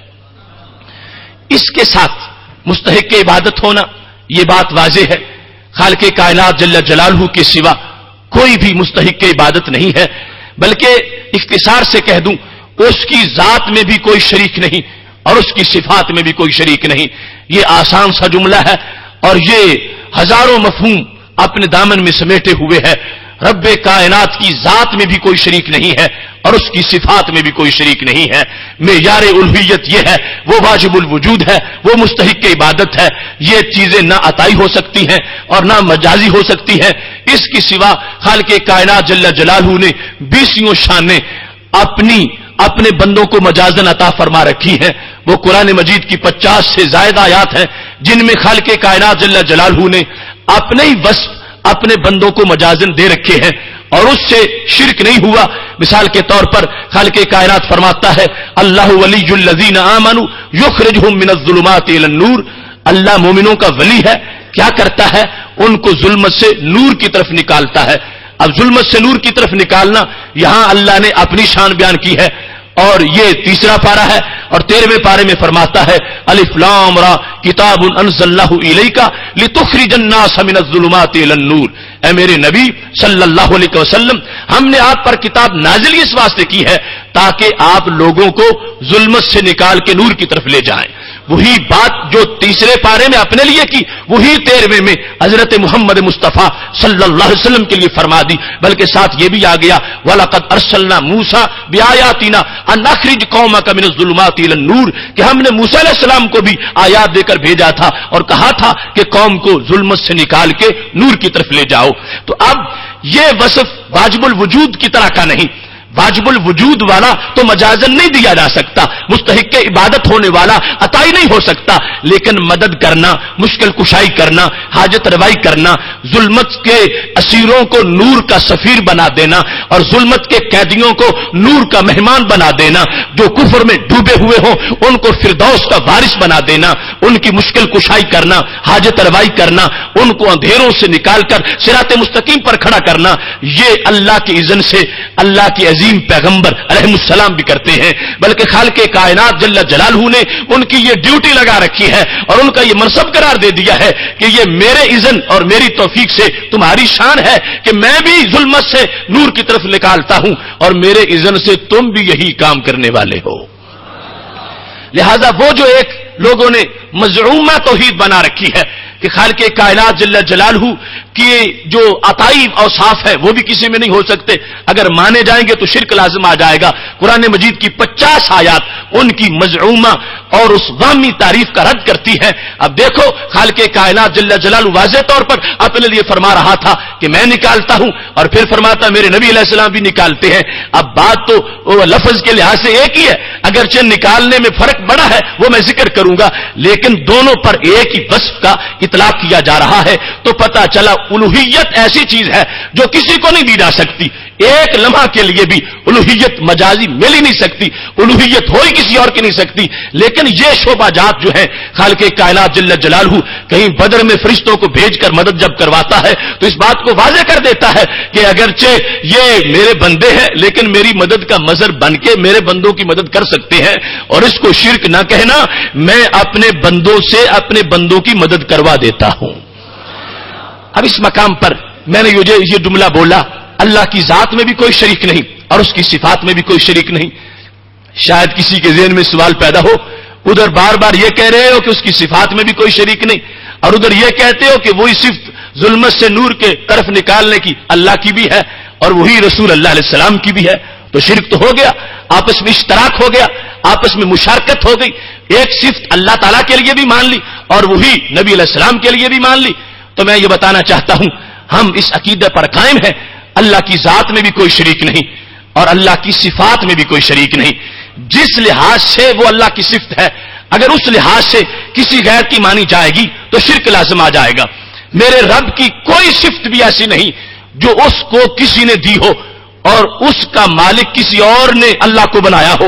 S1: اس کے ساتھ مستحق عبادت ہونا، یہ بات واضح ہے، خالق کائنات جل جلالہ کے سوا کوئی بھی مستحق عبادت نہیں ہے، بلکہ اختصار سے کہہ دوں اس کی ذات میں بھی کوئی شریک نہیں اور اس کی صفات میں بھی کوئی شریک نہیں۔ یہ آسان سا جملہ ہے اور یہ ہزاروں مفہوم اپنے دامن میں سمیٹے ہوئے ہے۔ رب کائنات کی ذات میں بھی کوئی شریک نہیں ہے اور اس کی صفات میں بھی کوئی شریک نہیں ہے۔ معیار الوہیت یہ ہے، وہ واجب الوجود ہے، وہ مستحق عبادت ہے۔ یہ چیزیں نہ عطائی ہو سکتی ہیں اور نہ مجازی ہو سکتی ہیں۔ اس کی سوا خالق کائنات جل جلالہ نے 20 شانیں اپنے بندوں کو مجازن عطا فرما رکھی ہیں۔ وہ قرآن مجید کی 50 سے زائد آیات ہیں جن میں خالق کائنات جل جلالہ نے اپنے ہی وصف اپنے بندوں کو مجازن دے رکھے ہیں اور اس سے شرک نہیں ہوا۔ مثال کے طور پر خالق کائنات فرماتا ہے اللہ ولی الذین آمنوا یخرجہم من الظلمات الی النور۔ اللہ مومنوں کا ولی ہے، کیا کرتا ہے؟ ان کو ظلمت سے نور کی طرف نکالتا ہے۔ اب ظلمت سے نور کی طرف نکالنا، یہاں اللہ نے اپنی شان بیان کی ہے اور یہ 3 پارہ ہے، اور 13ویں پارے میں فرماتا ہے الف لام را کتاب انزلناہ الیک لتخرج الناس من الظلمات الی النور۔ اے میرے نبی صلی اللہ علیہ وسلم، ہم نے آپ پر کتاب نازل اس واسطے کی ہے تاکہ آپ لوگوں کو ظلمت سے نکال کے نور کی طرف لے جائیں۔ وہی بات جو 3 پارے میں اپنے لیے کی، وہی 13ویں میں حضرت محمد مصطفیٰ صلی اللہ علیہ وسلم کے لیے فرما دی، بلکہ ساتھ یہ بھی آ گیا وَلَقَدْ أَرْسَلْنَا مُوسَىٰ بِآيَاتِنَا أَنْ أَخْرِجْ قَوْمَكَ مِنَ الظُّلُمَاتِ إِلَى النُّورِ، کہ ہم نے موسیٰ علیہ السلام کو بھی آیات دے کر بھیجا تھا اور کہا تھا کہ قوم کو ظلمت سے نکال کے نور کی طرف لے جاؤ۔ تو اب یہ وصف واجب الوجود کی طرح کا نہیں، واجب الوجود والا تو مجازن نہیں دیا جا سکتا، مستحق عبادت ہونے والا عطائی نہیں ہو سکتا، لیکن مدد کرنا، مشکل کشائی کرنا، حاجت روائی کرنا، ظلمت کے اسیروں کو نور کا سفیر بنا دینا اور ظلمت کے قیدیوں کو نور کا مہمان بنا دینا، جو کفر میں ڈوبے ہوئے ہوں ان کو فردوس کا وارث بنا دینا، ان کی مشکل کشائی کرنا، حاجت روائی کرنا، ان کو اندھیروں سے نکال کر صراط مستقیم پر کھڑا کرنا، یہ اللہ کی اذن سے اللہ کی عظیم پیغمبر علیہ السلام بھی کرتے ہیں، بلکہ خالق کائنات جل جلالہ نے ان کی یہ ڈیوٹی لگا رکھی ہے اور ان کا یہ منصب قرار دے دیا ہے کہ یہ میرے اذن اور میری توفیق سے تمہاری شان ہے کہ میں بھی ظلمت سے نور کی طرف نکالتا ہوں اور میرے اذن سے تم بھی یہی کام کرنے والے ہو۔ لہذا وہ جو ایک لوگوں نے مزعومہ توحید بنا رکھی ہے کہ خالق کائنات جل جلالہ کی جو عطائی اوصاف ہے وہ بھی کسی میں نہیں ہو سکتے، اگر مانے جائیں گے تو شرک لازم آ جائے گا۔ قرآن مجید کی 50 آیات ان کی مزعومہ اور اس وامی تعریف کا رد کرتی ہے۔ اب دیکھو خالق کائنات جل جلالہ واضح طور پر اپنے لیے فرما رہا تھا کہ میں نکالتا ہوں، اور پھر فرماتا میرے نبی علیہ السلام بھی نکالتے ہیں۔ اب بات تو لفظ کے لحاظ سے ایک ہی ہے، اگرچہ نکالنے میں فرق بڑا ہے وہ میں ذکر کروں گا، لیکن دونوں پر ایک ہی وصف کا اطلاق کیا جا رہا ہے۔ تو پتہ چلا الوہیت ایسی چیز ہے جو کسی کو نہیں دی جا سکتی، ایک لمحہ کے لیے بھی الوہیت مجازی مل ہی نہیں سکتی، الوہیت ہو ہی کسی اور کی نہیں سکتی۔ لیکن یہ شعبہ جات جو ہے خالق کائنات جل جلالہ کہیں بدر میں فرشتوں کو بھیج کر مدد جب کرواتا ہے تو اس بات کو واضح کر دیتا ہے کہ اگرچہ یہ میرے بندے ہیں لیکن میری مدد کا مظہر بن کے میرے بندوں کی مدد کر سکتے ہیں، اور اس کو شرک نہ کہنا، میں اپنے بندوں سے اپنے بندوں کی مدد کروا دیتا ہوں۔ اب اس مقام پر میں نے یہ جملہ بولا اللہ کی ذات میں بھی کوئی شریک نہیں اور اس کی صفات میں بھی کوئی شریک نہیں، شاید کسی کے ذہن میں سوال پیدا ہو، ادھر بار بار یہ کہہ رہے ہو کہ اس کی صفات میں بھی کوئی شریک نہیں اور ادھر یہ کہتے ہو کہ وہی صفت ظلمت سے نور کے طرف نکالنے کی اللہ کی بھی ہے اور وہی رسول اللہ علیہ السلام کی بھی ہے، تو شرک تو ہو گیا، آپس میں اشتراک ہو گیا، آپس میں مشارکت ہو گئی، ایک صفت اللہ تعالیٰ کے لیے بھی مان لی اور وہی نبی علیہ السلام کے لیے بھی مان لی۔ تو میں یہ بتانا چاہتا ہوں ہم اس عقیدے پر قائم ہیں اللہ کی ذات میں بھی کوئی شریک نہیں اور اللہ کی صفات میں بھی کوئی شریک نہیں۔ جس لحاظ سے وہ اللہ کی صفت ہے اگر اس لحاظ سے کسی غیر کی مانی جائے گی تو شرک لازم آ جائے گا۔ میرے رب کی کوئی صفت بھی ایسی نہیں جو اس کو کسی نے دی ہو اور اس کا مالک کسی اور نے اللہ کو بنایا ہو.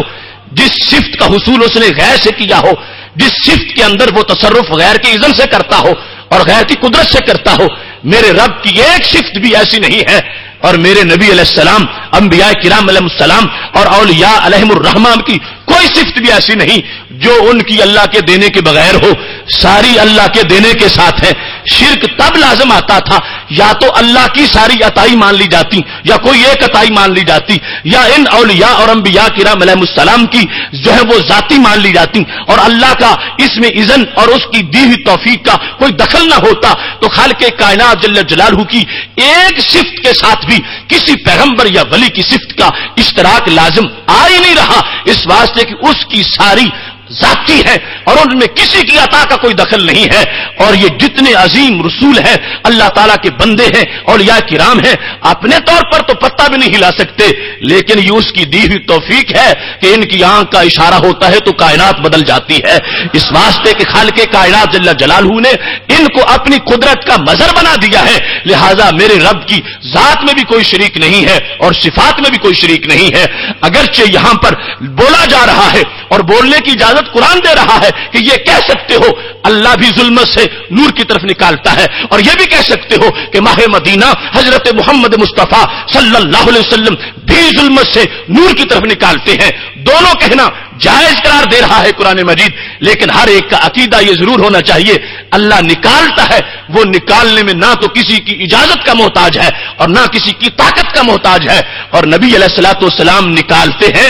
S1: جس صفت کا حصول اس نے غیر سے کیا ہو، جس صفت کے اندر وہ تصرف غیر کے اذن سے کرتا ہو اور غیر کی قدرت سے کرتا ہو، میرے رب کی ایک صفت بھی ایسی نہیں ہے. اور میرے نبی علیہ السلام، انبیاء کرام علیہ السلام اور اولیاء علیہم الرحمن کی کوئی صفت بھی ایسی نہیں جو ان کی اللہ کے دینے کے بغیر ہو. ساری اللہ کے دینے کے ساتھ ہے. شرک تب لازم آتا تھا یا تو اللہ کی ساری عطائی مان لی جاتی یا کوئی ایک عطائی مان لی جاتی، یا ان اولیاء اور انبیاء کرام علیہ السلام کی جو ہے وہ ذاتی مان لی جاتی، اور اللہ کا اس میں اذن اور اس کی دی ہوئی توفیق کا کوئی دخل نہ ہوتا تو خالق کائنات جل جلالہ کی ایک صفت کے ساتھ بھی کسی پیغمبر یا ولی کی صفت کا اشتراک لازم آ ہی نہیں رہا، اس واسطے کہ اس کی ساری ذاتی ہے اور ان میں کسی کی عطا کا کوئی دخل نہیں ہے. اور یہ جتنے عظیم رسول ہیں، اللہ تعالیٰ کے بندے ہیں، اولیاء کرام ہیں، اپنے طور پر تو پتہ بھی نہیں ہلا سکتے، لیکن یہ اس کی دی ہوئی توفیق ہے کہ ان کی آنکھ کا اشارہ ہوتا ہے تو کائنات بدل جاتی ہے. اس واسطے کہ خالق کائنات جل جلالہ نے ان کو اپنی قدرت کا مظہر بنا دیا ہے، لہذا میرے رب کی ذات میں بھی کوئی شریک نہیں ہے اور صفات میں بھی کوئی شریک نہیں ہے. اگرچہ یہاں پر بولا جا رہا ہے اور بولنے کی اجازت قرآن دے رہا ہے کہ یہ کہہ سکتے ہو اللہ بھی ظلمت سے نور کی طرف نکالتا ہے، اور یہ بھی کہہ سکتے ہو کہ ماہ مدینہ حضرت محمد مصطفیٰ صلی اللہ علیہ وسلم بھی ظلمت سے نور کی طرف نکالتے ہیں. دونوں کہنا جائز قرار دے رہا ہے قرآن مجید، لیکن ہر ایک کا عقیدہ یہ ضرور ہونا چاہیے اللہ نکالتا ہے، وہ نکالنے میں نہ تو کسی کی اجازت کا محتاج ہے اور نہ کسی کی طاقت کا محتاج ہے. اور نبی علیہ الصلوۃ والسلام نکالتے ہیں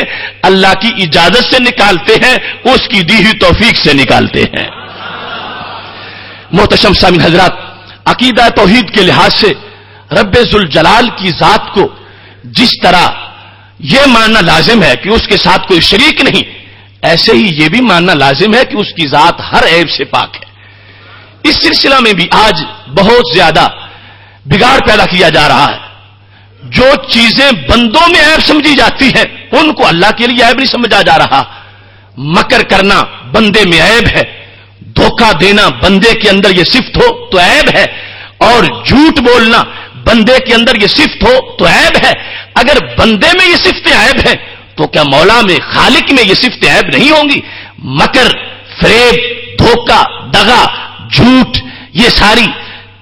S1: اللہ کی اجازت سے نکالتے ہیں، اس کی دی ہوئی توفیق سے نکالتے ہیں. محتشم سامعین حضرات، عقیدہ توحید کے لحاظ سے رب ذوالجلال کی ذات کو جس طرح یہ ماننا لازم ہے کہ اس کے ساتھ کوئی شریک نہیں، ایسے ہی یہ بھی ماننا لازم ہے کہ اس کی ذات ہر عیب سے پاک ہے. اس سلسلہ میں بھی آج بہت زیادہ بگاڑ پیدا کیا جا رہا ہے. جو چیزیں بندوں میں عیب سمجھی جاتی ہیں ان کو اللہ کے لیے عیب نہیں سمجھا جا رہا. مکر کرنا بندے میں عیب ہے، دھوکہ دینا بندے کے اندر یہ صفت ہو تو عیب ہے، اور جھوٹ بولنا بندے کے اندر یہ صفت ہو تو عیب ہے. اگر بندے میں یہ صفتیں عیب ہیں تو کیا مولا میں خالق میں یہ صفتیں عیب نہیں ہوں گی؟ مکر، فریب، دھوکہ، دغا، جھوٹ، یہ ساری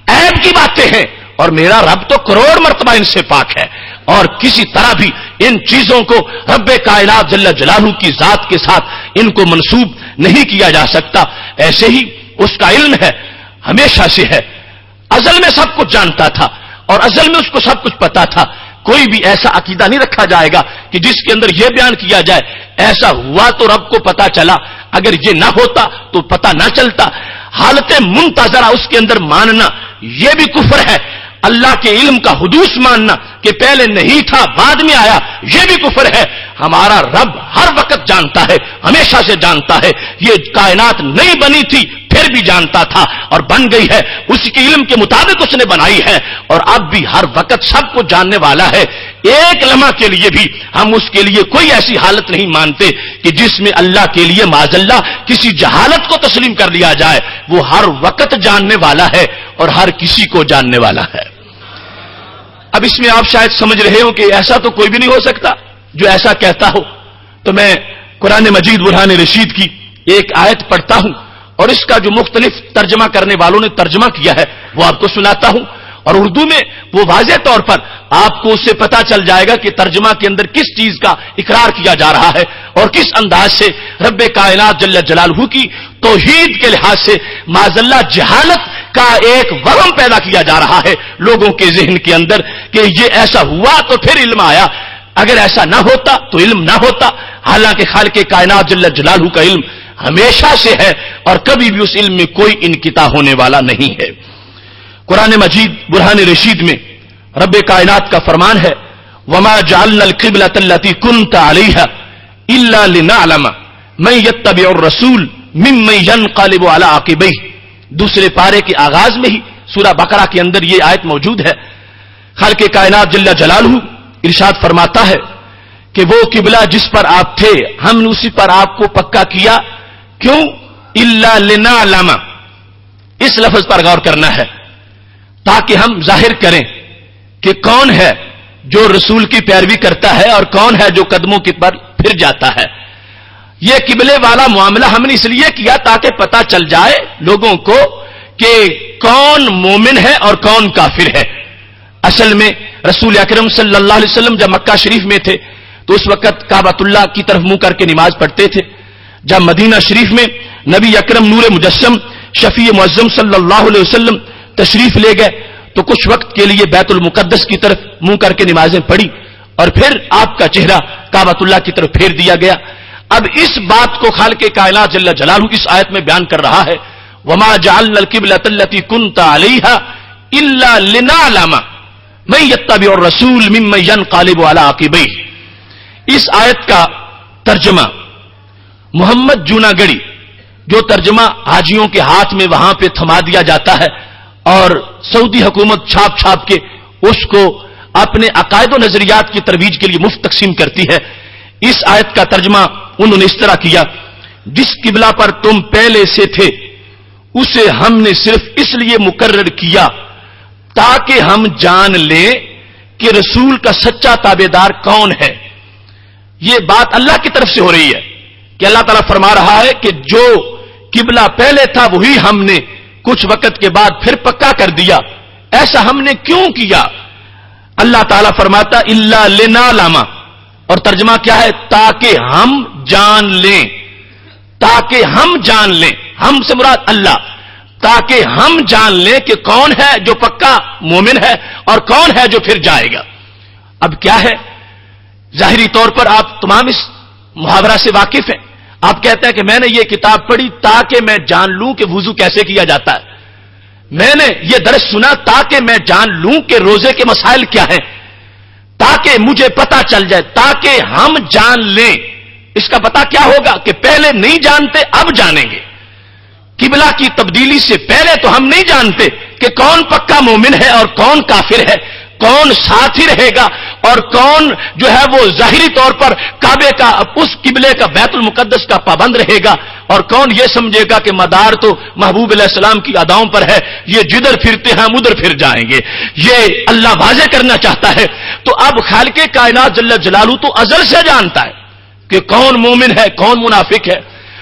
S1: عیب کی باتیں ہیں، اور میرا رب تو کروڑ مرتبہ ان سے پاک ہے، اور کسی طرح بھی ان چیزوں کو رب کائنات جل جلالہ کی ذات کے ساتھ ان کو منسوب نہیں کیا جا سکتا. ایسے ہی اس کا علم ہے، ہمیشہ سے ہے، ازل میں سب کچھ جانتا تھا اور ازل میں اس کو سب کچھ پتا تھا. کوئی بھی ایسا عقیدہ نہیں رکھا جائے گا کہ جس کے اندر یہ بیان کیا جائے ایسا ہوا تو رب کو پتا چلا، اگر یہ نہ ہوتا تو پتا نہ چلتا. حالت منتظرہ اس کے اندر ماننا یہ بھی کفر ہے. اللہ کے علم کا حدوث ماننا کہ پہلے نہیں تھا بعد میں آیا، یہ بھی کفر ہے. ہمارا رب ہر وقت جانتا ہے، ہمیشہ سے جانتا ہے. یہ کائنات نہیں بنی تھی پھر بھی جانتا تھا اور بن گئی ہے، اسی کے علم کے مطابق اس نے بنائی ہے، اور اب بھی ہر وقت سب کو جاننے والا ہے. ایک لمحہ کے لیے بھی ہم اس کے لیے کوئی ایسی حالت نہیں مانتے کہ جس میں اللہ کے لیے معاذ اللہ کسی جہالت کو تسلیم کر لیا جائے. وہ ہر وقت جاننے والا ہے اور ہر کسی کو جاننے والا ہے. اب اس میں آپ شاید سمجھ رہے ہو کہ ایسا تو کوئی بھی نہیں ہو سکتا جو ایسا کہتا ہو. تو میں قرآن مجید برہان رشید کی ایک آیت پڑھتا ہوں اور اس کا جو مختلف ترجمہ کرنے والوں نے ترجمہ کیا ہے وہ آپ کو سناتا ہوں، اور اردو میں وہ واضح طور پر آپ کو اس سے پتا چل جائے گا کہ ترجمہ کے اندر کس چیز کا اقرار کیا جا رہا ہے اور کس انداز سے رب کائنات جل جلالہ کی توحید کے لحاظ سے معاذ اللہ جہالت کا ایک وہم پیدا کیا جا رہا ہے لوگوں کے ذہن کے اندر کہ یہ ایسا ہوا تو پھر علم آیا، اگر ایسا نہ ہوتا تو علم نہ ہوتا. حالانکہ خالق کائنات جل جلالہ کا علم ہمیشہ سے ہے اور کبھی بھی اس علم میں کوئی انقطاع ہونے والا نہیں ہے. قرآن مجید برہان رشید میں رب کائنات کا فرمان ہے وما جعلنا القبلة التي كنت عليها الا لنعلم من يتبع الرسول ممن ينقلب على عقبيه. دوسرے پارے کے آغاز میں ہی سورہ بقرہ کے اندر یہ آیت موجود ہے. خالق کائنات جل جلالہ ارشاد فرماتا ہے کہ وہ قبلہ جس پر آپ تھے ہم نے اسی پر آپ کو پکا کیا. کیوں؟ الا لنعلم، اس لفظ پر غور کرنا ہے.
S2: تاکہ ہم ظاہر کریں کہ کون ہے جو رسول کی پیروی کرتا ہے اور کون ہے جو قدموں کی پر پھر جاتا ہے. یہ قبلے والا معاملہ ہم نے اس لیے کیا تاکہ پتہ چل جائے لوگوں کو کہ کون مومن ہے اور کون کافر ہے. اصل میں رسول اکرم صلی اللہ علیہ وسلم جب مکہ شریف میں تھے تو اس وقت کعبۃ اللہ کی طرف منہ کر کے نماز پڑھتے تھے. جب مدینہ شریف میں نبی اکرم نور مجسم شفیع معظم صلی اللہ علیہ وسلم تشریف لے گئے تو کچھ وقت کے لیے بیت المقدس کی طرف منہ کر کے نمازیں پڑھی اور پھر آپ کا چہرہ کعبۃ اللہ کی طرف پھیر دیا گیا. اب اس بات کو خالق کائنات جل جلالہ اس آیت میں بیان کر رہا ہے وما جعلنا القبلۃ التي كنت عليها الا لنعلم من يتبع الرسول ممن ينقلب على عقبيه. اس آیت کا ترجمہ محمد جوناگڑی جو ترجمہ حاجیوں کے ہاتھ میں وہاں پہ تھما دیا جاتا ہے اور سعودی حکومت چھاپ چھاپ کے اس کو اپنے عقائد و نظریات کی ترویج کے لیے مفت تقسیم کرتی ہے. اس آیت کا ترجمہ انہوں نے اس طرح کیا جس قبلہ پر تم پہلے سے تھے اسے ہم نے صرف اس لیے مقرر کیا تاکہ ہم جان لیں کہ رسول کا سچا تابعدار کون ہے. یہ بات اللہ کی طرف سے ہو رہی ہے کہ اللہ تعالیٰ فرما رہا ہے کہ جو قبلہ پہلے تھا وہی ہم نے کچھ وقت کے بعد پھر پکا کر دیا. ایسا ہم نے کیوں کیا؟ اللہ تعالیٰ فرماتا الا لنعلم اور ترجمہ کیا ہے تاکہ ہم جان لیں. تاکہ ہم جان لیں, ہم سے مراد اللہ, تاکہ ہم جان لیں کہ کون ہے جو پکا مومن ہے اور کون ہے جو پھر جائے گا. اب کیا ہے ظاہری طور پر آپ تمام اس محاورہ سے واقف ہیں. آپ کہتے ہیں کہ میں نے یہ کتاب پڑھی تاکہ میں جان لوں کہ وضو کیسے کیا جاتا ہے. میں نے یہ درس سنا تاکہ میں جان لوں کہ روزے کے مسائل کیا ہیں, تاکہ مجھے پتا چل جائے, تاکہ ہم جان لیں. اس کا پتا کیا ہوگا کہ پہلے نہیں جانتے اب جانیں گے. قبلہ کی تبدیلی سے پہلے تو ہم نہیں جانتے کہ کون پکا مومن ہے اور کون کافر ہے, کون ساتھی رہے گا اور کون جو ہے وہ ظاہری طور پر کعبے کا اس قبلے کا بیت المقدس کا پابند رہے گا اور کون یہ سمجھے گا کہ مدار تو محبوب علیہ السلام کی اداؤں پر ہے, یہ جدھر پھرتے ہیں ہم ادھر پھر جائیں گے. یہ اللہ واضح کرنا چاہتا ہے. تو اب خالق کائنات جل جلالہ تو ازل سے جانتا ہے کہ کون مومن ہے کون منافق ہے.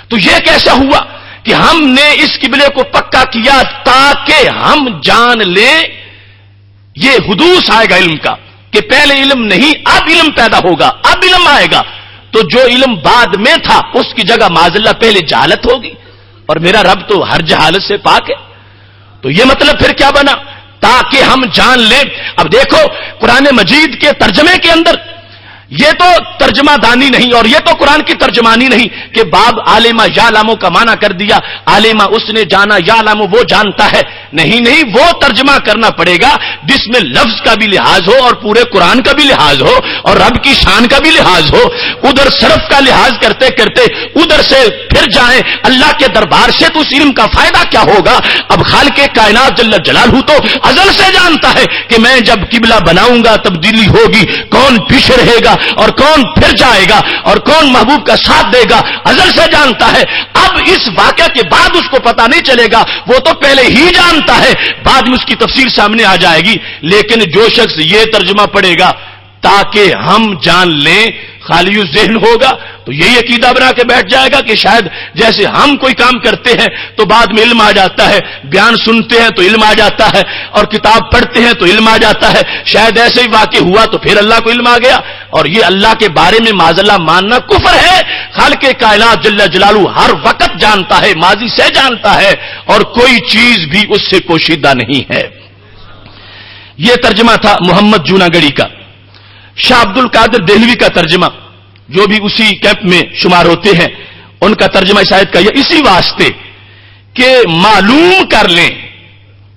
S2: تو یہ کیسا ہوا کہ ہم نے اس قبلے کو پکا کیا تاکہ ہم جان لیں. یہ حدوث آئے گا علم کا کہ پہلے علم نہیں اب علم پیدا ہوگا, اب علم آئے گا. تو جو علم بعد میں تھا اس کی جگہ معاذ اللہ پہلے جہالت ہوگی اور میرا رب تو ہر جہالت سے پاک ہے. تو یہ مطلب پھر کیا بنا تاکہ ہم جان لیں. اب دیکھو قرآن مجید کے ترجمے کے اندر یہ تو ترجمہ دانی نہیں اور یہ تو قرآن کی ترجمانی نہیں کہ باب عالمہ یا لامو کا معنی کر دیا, عالمہ اس نے جانا یا لامو وہ جانتا ہے. نہیں نہیں, وہ ترجمہ کرنا پڑے گا جس میں لفظ کا بھی لحاظ ہو اور پورے قرآن کا بھی لحاظ ہو اور رب کی شان کا بھی لحاظ ہو. ادھر صرف کا لحاظ کرتے کرتے ادھر سے پھر جائیں اللہ کے دربار سے تو اس علم کا فائدہ کیا ہوگا. اب خالق کائنات جل جلالہ تو ازل سے جانتا ہے کہ میں جب قبلہ بناؤں گا تبدیلی ہوگی, کون پیچھے رہے گا اور کون پھر جائے گا اور کون محبوب کا ساتھ دے گا, ازل سے جانتا ہے. اب اس واقعہ کے بعد اس کو پتا نہیں چلے گا, وہ تو پہلے ہی جانتا ہے, بعد میں اس کی تفسیر سامنے آ جائے گی. لیکن جو شخص یہ ترجمہ پڑھے گا تاکہ ہم جان لیں, خالی ذہن ہوگا تو یہی عقیدہ بنا کے بیٹھ جائے گا کہ شاید جیسے ہم کوئی کام کرتے ہیں تو بعد میں علم آ جاتا ہے, بیان سنتے ہیں تو علم آ جاتا ہے اور کتاب پڑھتے ہیں تو علم آ جاتا ہے, شاید ایسے ہی واقع ہوا تو پھر اللہ کو علم آ گیا. اور یہ اللہ کے بارے میں معاذ اللہ ماننا کفر ہے. خالق کائنات جل جلالہ ہر وقت جانتا ہے, ماضی سے جانتا ہے اور کوئی چیز بھی اس سے پوشیدہ نہیں ہے. یہ ترجمہ تھا محمد جوناگڑی کا. شاہ عبد القادر دہلوی کا ترجمہ جو بھی اسی کیمپ میں شمار ہوتے ہیں, ان کا ترجمہ اس آیت کا یہ اسی واسطے کہ معلوم کر لیں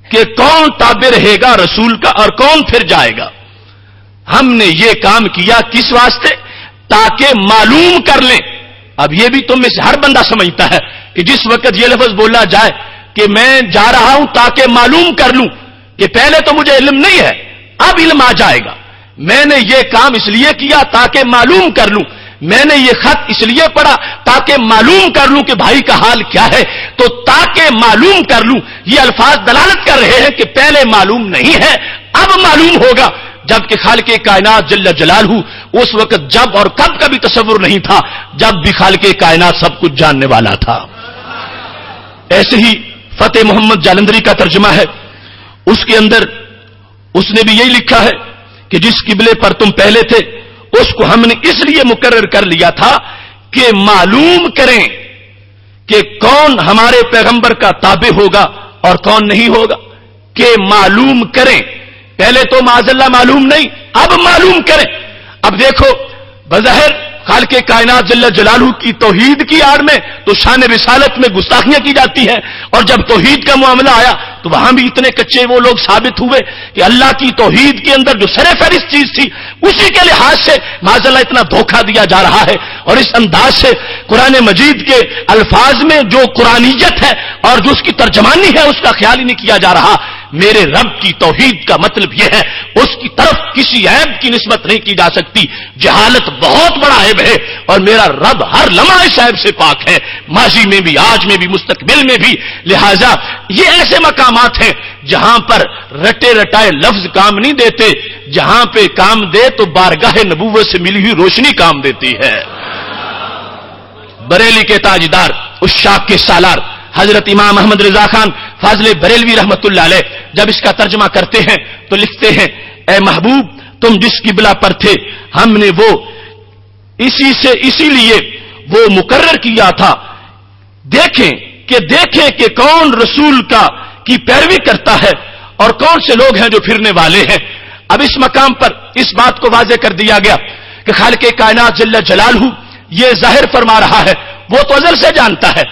S2: کہ کون تابع رہے گا رسول کا اور کون پھر جائے گا. ہم نے یہ کام کیا کس واسطے تاکہ معلوم کر لیں. اب یہ بھی تم میں سے ہر بندہ سمجھتا ہے کہ جس وقت یہ لفظ بولا جائے کہ میں جا رہا ہوں تاکہ معلوم کر لوں کہ پہلے تو مجھے علم نہیں ہے اب علم آ جائے گا, میں نے یہ کام اس لیے کیا تاکہ معلوم کر لوں, میں نے یہ خط اس لیے پڑھا تاکہ معلوم کر لوں کہ بھائی کا حال کیا ہے, تو تاکہ معلوم کر لوں یہ الفاظ دلالت کر رہے ہیں کہ پہلے معلوم نہیں ہے، اب معلوم ہوگا، جبکہ خالق کائنات جل جلالہ اس وقت جب اور کب کا بھی تصور نہیں تھا جب بھی خالق کائنات سب کچھ جاننے والا تھا۔ ایسے ہی فتح محمد جالندری کا ترجمہ ہے، اس کے اندر اس نے بھی یہی لکھا ہے کہ جس قبلے پر تم پہلے تھے اس کو ہم نے اس لیے مقرر کر لیا تھا کہ معلوم کریں کہ کون ہمارے پیغمبر کا تابع ہوگا اور کون نہیں ہوگا، کہ معلوم کریں۔ پہلے تو معاذ اللہ معلوم نہیں، اب معلوم کریں۔ اب دیکھو بظاہر خالق کائنات جل جلالہ کی توحید کی آڑ میں تو شان رسالت میں گستاخیاں کی جاتی ہیں، اور جب توحید کا معاملہ آیا تو وہاں بھی اتنے کچے وہ لوگ ثابت ہوئے کہ اللہ کی توحید کے اندر جو سر فہرست چیز تھی اسی کے لحاظ سے معاذ اللہ اتنا دھوکہ دیا جا رہا ہے، اور اس انداز سے قرآن مجید کے الفاظ میں جو قرآنیت ہے اور جو اس کی ترجمانی ہے اس کا خیال ہی نہیں کیا جا رہا۔ میرے رب کی توحید کا مطلب یہ ہے اس کی طرف کسی عیب کی نسبت نہیں کی جا سکتی، جہالت بہت بڑا عیب ہے، اور میرا رب ہر لمحہ اس عیب سے پاک ہے، ماضی میں بھی، آج میں بھی، مستقبل میں بھی۔ لہذا یہ ایسے مقامات ہیں جہاں پر رٹے رٹائے لفظ کام نہیں دیتے، جہاں پہ کام دے تو بارگاہ نبوت سے ملی ہوئی روشنی کام دیتی ہے۔ بریلی کے تاجدار، عشاق کے سالار حضرت امام احمد رضا خان فاضل بریلوی رحمت اللہ علیہ جب اس کا ترجمہ کرتے ہیں تو لکھتے ہیں، اے محبوب تم جس قبلہ پر تھے ہم نے وہ اسی لیے وہ مقرر کیا تھا، دیکھیں کہ کون رسول کی پیروی کرتا ہے اور کون سے لوگ ہیں جو پھرنے والے ہیں۔ اب اس مقام پر اس بات کو واضح کر دیا گیا کہ خالق کائنات جل جلالہ یہ ظاہر فرما رہا ہے، وہ تو ازل سے جانتا ہے۔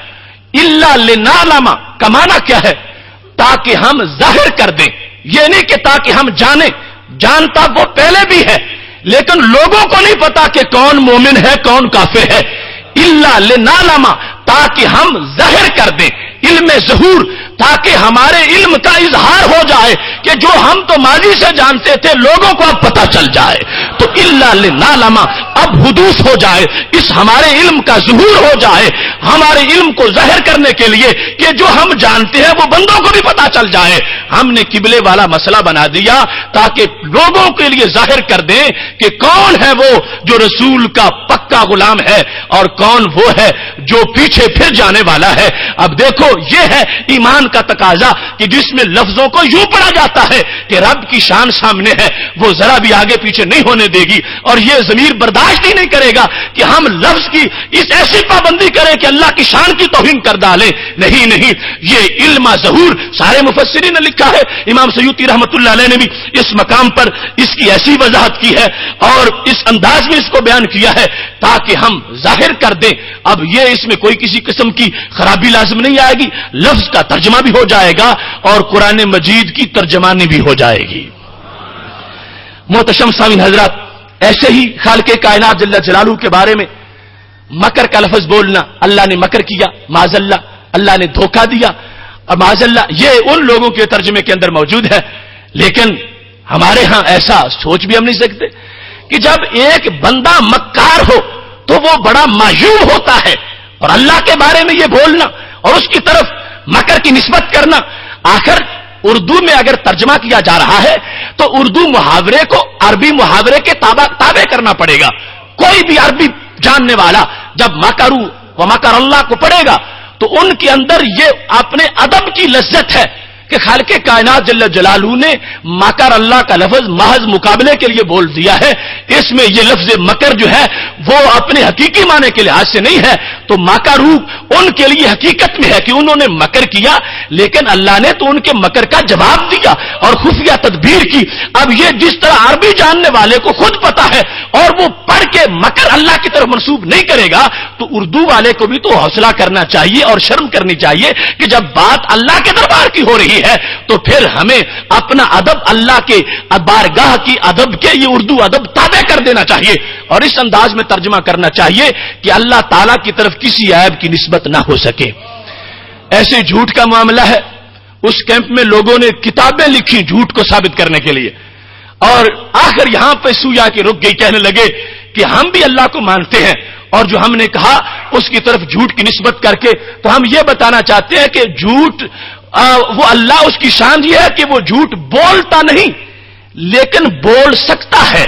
S2: الا لنعلم کا معنی کیا ہے؟ تاکہ ہم ظاہر کر دیں، یہ نہیں کہ تاکہ ہم جانیں، جانتا وہ پہلے بھی ہے لیکن لوگوں کو نہیں پتا کہ کون مومن ہے کون کافر ہے۔ الا لنعلم تاکہ ہم ظاہر کر دیں، علم ظہور، تاکہ ہمارے علم کا اظہار ہو جائے کہ جو ہم تو ماضی سے جانتے تھے لوگوں کو اب پتہ چل جائے، تو الا لنعلم اب حدوث ہو جائے، اس ہمارے علم کا ظہور ہو جائے، ہمارے علم کو ظاہر کرنے کے لیے کہ جو ہم جانتے ہیں وہ بندوں کو بھی پتہ چل جائے۔ ہم نے قبلے والا مسئلہ بنا دیا تاکہ لوگوں کے لیے ظاہر کر دیں کہ کون ہے وہ جو رسول کا پکا غلام ہے اور کون وہ ہے جو پیچھے پھر جانے والا ہے۔ اب دیکھو یہ ہے ایمان کا تقاضا کہ جس میں لفظوں کو یوں پڑھا جاتا ہے کہ رب کی شان سامنے ہے، وہ ذرا بھی آگے پیچھے نہیں ہونے دے گی، اور یہ ضمیر برداشت ہی نہیں کرے گا کہ ہم لفظ کی اس ایسی پابندی کریں کہ اللہ کی شان کی توہین کر ڈالیں۔ نہیں، یہ علم ظہور سارے مفسرین نے لکھا ہے، امام سیوطی رحمت اللہ علیہ نے بھی اس مقام پر اس کی ایسی وضاحت کی ہے اور اس انداز میں اس کو بیان کیا ہے تاکہ ہم ظاہر کر دیں۔ اب یہ اس میں کوئی کسی قسم کی خرابی لازم نہیں آئے گی، لفظ کا ترجمہ بھی ہو جائے گا اور قرآن مجید کی ترجمانی بھی ہو جائے گی۔ محتشم سامعین حضرات، ایسے ہی خالق کائنات جل جلالہ کے بارے میں مکر کا لفظ بولنا، اللہ نے مکر کیا، معاذ اللہ نے دھوکہ دیا، اور معاذ اللہ یہ ان لوگوں کے ترجمے کے اندر موجود ہے، لیکن ہمارے ہاں ایسا سوچ بھی ہم نہیں سکتے کہ جب ایک بندہ مکار ہو تو وہ بڑا معیوب ہوتا ہے، اور اللہ کے بارے میں یہ بولنا اور اس کی طرف مکر کی نسبت کرنا۔ آخر اردو میں اگر ترجمہ کیا جا رہا ہے تو اردو محاورے کو عربی محاورے کے تابع کرنا پڑے گا۔ کوئی بھی عربی جاننے والا جب مکروا و مکر اللہ کو پڑھے گا تو ان کے اندر یہ اپنے ادب کی لذت ہے کہ خالق کائنات جل جلالہ نے مکر اللہ کا لفظ محض مقابلے کے لیے بول دیا ہے، اس میں یہ لفظ مکر جو ہے وہ اپنے حقیقی معنی کے لحاظ سے نہیں ہے، تو مکروا ان کے لیے حقیقت میں ہے کہ انہوں نے مکر کیا، لیکن اللہ نے تو ان کے مکر کا جواب دیا اور خفیہ تدبیر کی۔ اب یہ جس طرح عربی جاننے والے کو خود پتا ہے اور وہ پڑھ کے مکر اللہ کی طرف منسوب نہیں کرے گا، تو اردو والے کو بھی تو حوصلہ کرنا چاہیے اور شرم کرنی چاہیے کہ جب بات اللہ کے دربار کی ہو رہی ہے تو پھر ہمیں اپنا ادب اللہ کے بارگاہ کی ادب کے یہ اردو ادب تابع کر دینا چاہیے اور اس انداز میں ترجمہ کرنا چاہیے کہ اللہ تعالیٰ کی طرف کسی عیب کی نسبت نہ ہو سکے۔ ایسے جھوٹ کا معاملہ ہے، اس کیمپ میں لوگوں نے کتابیں لکھی جھوٹ کو ثابت کرنے کے لیے، اور آخر یہاں پہ سویا کے رک گئی، کہنے لگے کہ ہم بھی اللہ کو مانتے ہیں اور جو ہم نے کہا اس کی طرف جھوٹ کی نسبت کر کے تو ہم یہ بتانا چاہتے ہیں کہ جھوٹ وہ اللہ اس کی شان یہ ہے کہ وہ جھوٹ بولتا نہیں لیکن بول سکتا ہے،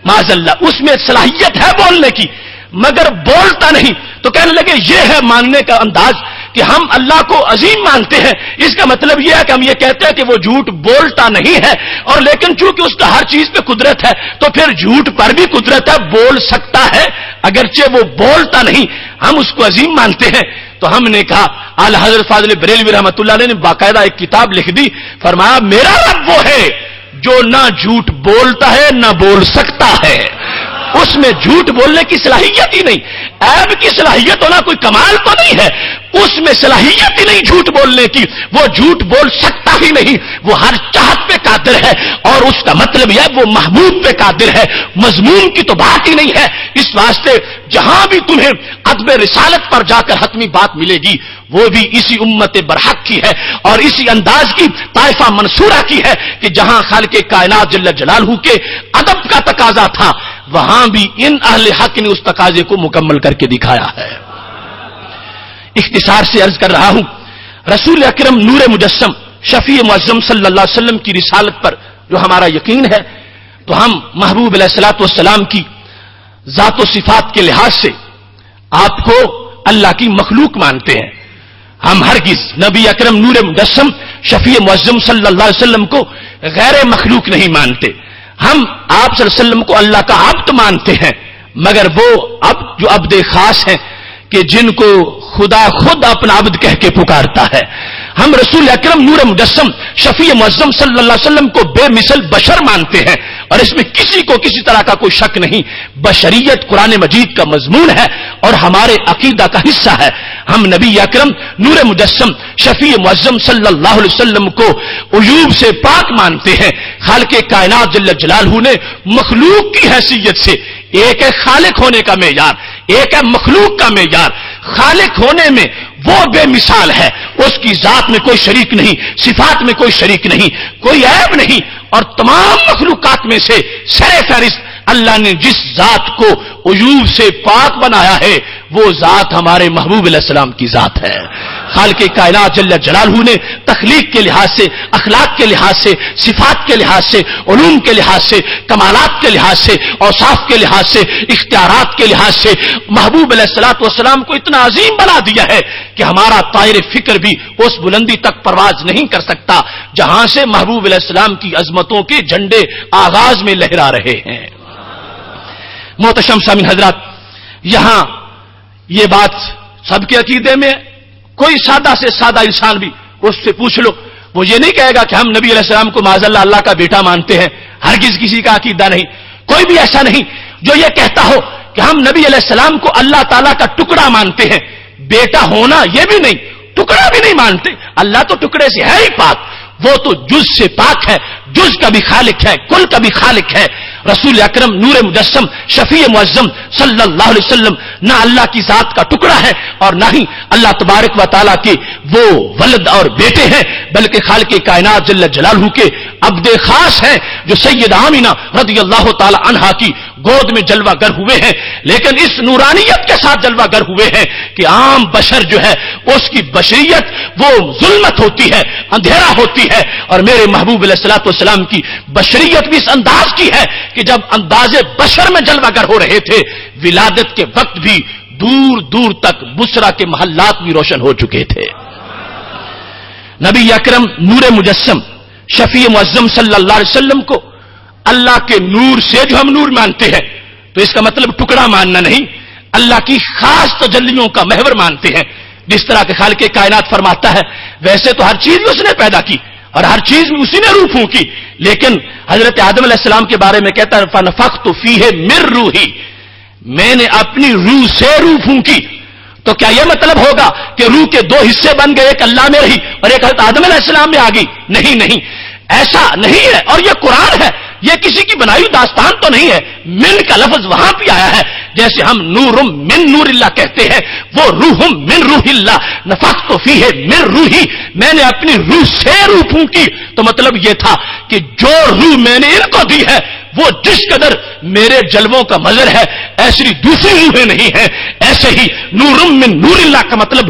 S2: معاذ اللہ اس میں صلاحیت ہے بولنے کی مگر بولتا نہیں. تو کہنے لگے یہ ہے ماننے کا انداز کہ ہم اللہ کو عظیم مانتے ہیں. اس کا مطلب یہ ہے کہ ہم یہ کہتے ہیں کہ وہ جھوٹ بولتا نہیں ہے، اور لیکن چونکہ اس کا ہر چیز پہ قدرت ہے تو پھر جھوٹ پر بھی قدرت ہے، بول سکتا ہے اگرچہ وہ بولتا نہیں، ہم اس کو عظیم مانتے ہیں. تو ہم نے کہا اعلی حضرت فاضل بریلوی رحمۃ اللہ علیہ نے باقاعدہ ایک کتاب لکھ دی، فرمایا میرا رب وہ ہے جو نہ جھوٹ بولتا ہے نہ بول سکتا ہے. اس میں جھوٹ بولنے کی صلاحیت ہی نہیں، عیب کی صلاحیت ہونا کوئی کمال تو نہیں ہے، اس میں صلاحیت ہی نہیں جھوٹ بولنے کی، وہ جھوٹ بول سکتا ہی نہیں، وہ ہر چاہت پہ قادر ہے، اور اس کا مطلب یہ وہ محبوب پہ قادر ہے، مضمون کی تو بات ہی نہیں ہے. اس واسطے جہاں بھی تمہیں عدم رسالت پر جا کر حتمی بات ملے گی وہ بھی اسی امت برحق کی ہے اور اسی انداز کی طائفہ منصورہ کی ہے کہ جہاں خالق کائنات جل جلالہ کے ادب کا تقاضا تھا وہاں بھی ان اہل حق نے اس تقاضے کو مکمل کر کے دکھایا ہے. اختصار سے عرض کر رہا ہوں، رسول اکرم نور مجسم شفیع معظم صلی اللہ علیہ وسلم کی رسالت پر جو ہمارا یقین ہے تو ہم محبوب علیہ الصلوۃ والسلام کی ذات و صفات کے لحاظ سے آپ کو اللہ کی مخلوق مانتے ہیں. ہم ہرگز نبی اکرم نور مجسم شفیع معظم صلی اللہ علیہ وسلم کو غیر مخلوق نہیں مانتے. ہم آپ صلی اللہ علیہ وسلم کو اللہ کا عبد مانتے ہیں مگر وہ عبد جو عبد خاص ہیں کہ جن کو خدا خود اپنا عبد کہہ کے پکارتا ہے. ہم رسول اکرم نور مجسم شفیع معظم صلی اللہ علیہ وسلم کو بے مثل بشر مانتے ہیں اور اس میں کسی کو کسی طرح کا کوئی شک نہیں. بشریت قرآن مجید کا مضمون ہے اور ہمارے عقیدہ کا حصہ ہے. ہم نبی اکرم نور مجسم شفیع معظم صلی اللہ علیہ وسلم کو عیوب سے پاک مانتے ہیں. خالق کائنات جل جلالہ نے مخلوق کی حیثیت سے ایک ہے خالق ہونے کا معیار، ایک ہے مخلوق کا معیار. خالق ہونے میں وہ بے مثال ہے، اس کی ذات میں کوئی شریک نہیں، صفات میں کوئی شریک نہیں، کوئی عیب نہیں، اور تمام مخلوقات میں سے سر فہرست اللہ نے جس ذات کو عیوب سے پاک بنایا ہے وہ ذات ہمارے محبوب علیہ السلام کی ذات ہے. خالق کائنات جل جلالہ نے تخلیق کے لحاظ سے، اخلاق کے لحاظ سے، صفات کے لحاظ سے، علوم کے لحاظ سے، کمالات کے لحاظ سے، اوصاف کے لحاظ سے، اختیارات کے لحاظ سے محبوب علیہ الصلوۃ والسلام کو اتنا عظیم بنا دیا ہے کہ ہمارا طائر فکر بھی اس بلندی تک پرواز نہیں کر سکتا جہاں سے محبوب علیہ السلام کی عظمتوں کے جھنڈے آغاز میں لہرا رہے ہیں. محتشم سامعین حضرات، یہاں یہ بات سب کے عقیدے میں کوئی سادہ سے سادہ انسان بھی اس سے پوچھ لو وہ یہ نہیں کہے گا کہ ہم نبی علیہ السلام کو معاذ اللہ اللہ کا بیٹا مانتے ہیں. ہرگز کسی کا عقیدہ نہیں، کوئی بھی ایسا نہیں جو یہ کہتا ہو کہ ہم نبی علیہ السلام کو اللہ تعالیٰ کا ٹکڑا مانتے ہیں. بیٹا ہونا یہ بھی نہیں، ٹکڑا بھی نہیں مانتے. اللہ تو ٹکڑے سے ہے ہی پاک، وہ تو جز سے پاک ہے، جز کا بھی خالق ہے، کل کا بھی خالق ہے. رسول اکرم نور مجسم شفیع معظم صلی اللہ علیہ وسلم نہ اللہ کی ذات کا ٹکڑا ہے اور نہ ہی اللہ تبارک و تعالیٰ کے وہ ولد اور بیٹے ہیں، بلکہ خالق کائنات جل جلالہ کے عبد خاص ہیں جو سید آمینہ رضی اللہ تعالی عنہا کی گود میں جلوہ گر ہوئے ہیں. لیکن اس نورانیت کے ساتھ جلوہ گر ہوئے ہیں کہ عام بشر جو ہے اس کی بشریت وہ ظلمت ہوتی ہے، اندھیرا ہوتی ہے، اور میرے محبوب علیہ الصلوۃ والسلام کی بشریت بھی اس انداز کی ہے کہ جب انداز بشر میں جلوہ گر ہو رہے تھے ولادت کے وقت بھی دور دور تک بصرہ کے محلات بھی روشن ہو چکے تھے. نبی اکرم نور مجسم شفیع معظم صلی اللہ علیہ وسلم کو اللہ کے نور سے جو ہم نور مانتے ہیں تو اس کا مطلب ٹکڑا ماننا نہیں، اللہ کی خاص تجلیوں کا محور مانتے ہیں. جس طرح کے خالق کائنات فرماتا ہے ویسے تو ہر چیز بھی اس نے پیدا کی اور ہر چیز بھی اسی نے روح پھونکی، لیکن حضرت آدم علیہ السلام کے بارے میں کہتا ہے فنفخت فیہ من روحی، میں نے اپنی روح سے روح پھونکی. تو کیا یہ مطلب ہوگا کہ روح کے دو حصے بن گئے، ایک اللہ میں رہی اور ایک حضرت آدم علیہ السلام میں آ گئی؟ نہیں نہیں، ایسا نہیں ہے. اور یہ قرآن ہے، یہ کسی کی بنائی داستان تو نہیں ہے. من کا لفظ وہاں بھی آیا ہے، جیسے ہم نورم من نور اللہ کہتے ہیں، وہ روحم من روح اللہ. نفخت فیہ من روحی، میں نے اپنی روح سے روح پھونکی. تو مطلب یہ تھا کہ جو روح میں نے ان کو دی ہے وہ جس قدر میرے جلووں کا مظہر ہے ایسی دوسری روحیں نہیں ہیں. ایسے ہی نورم من نور اللہ کا مطلب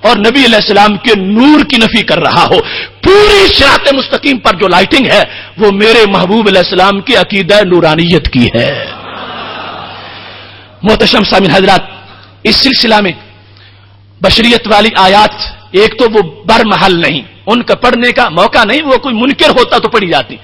S2: اور نبی علیہ السلام کے نور کی نفی کر رہا ہو. پوری صراط مستقیم پر جو لائٹنگ ہے وہ میرے محبوب علیہ السلام کی عقیدہ نورانیت کی ہے. محتشم سامعین حضرات، اس سلسلہ میں بشریت والی آیات ایک تو وہ برمحل نہیں، ان کا پڑھنے کا موقع نہیں، وہ کوئی منکر ہوتا تو پڑھی جاتی.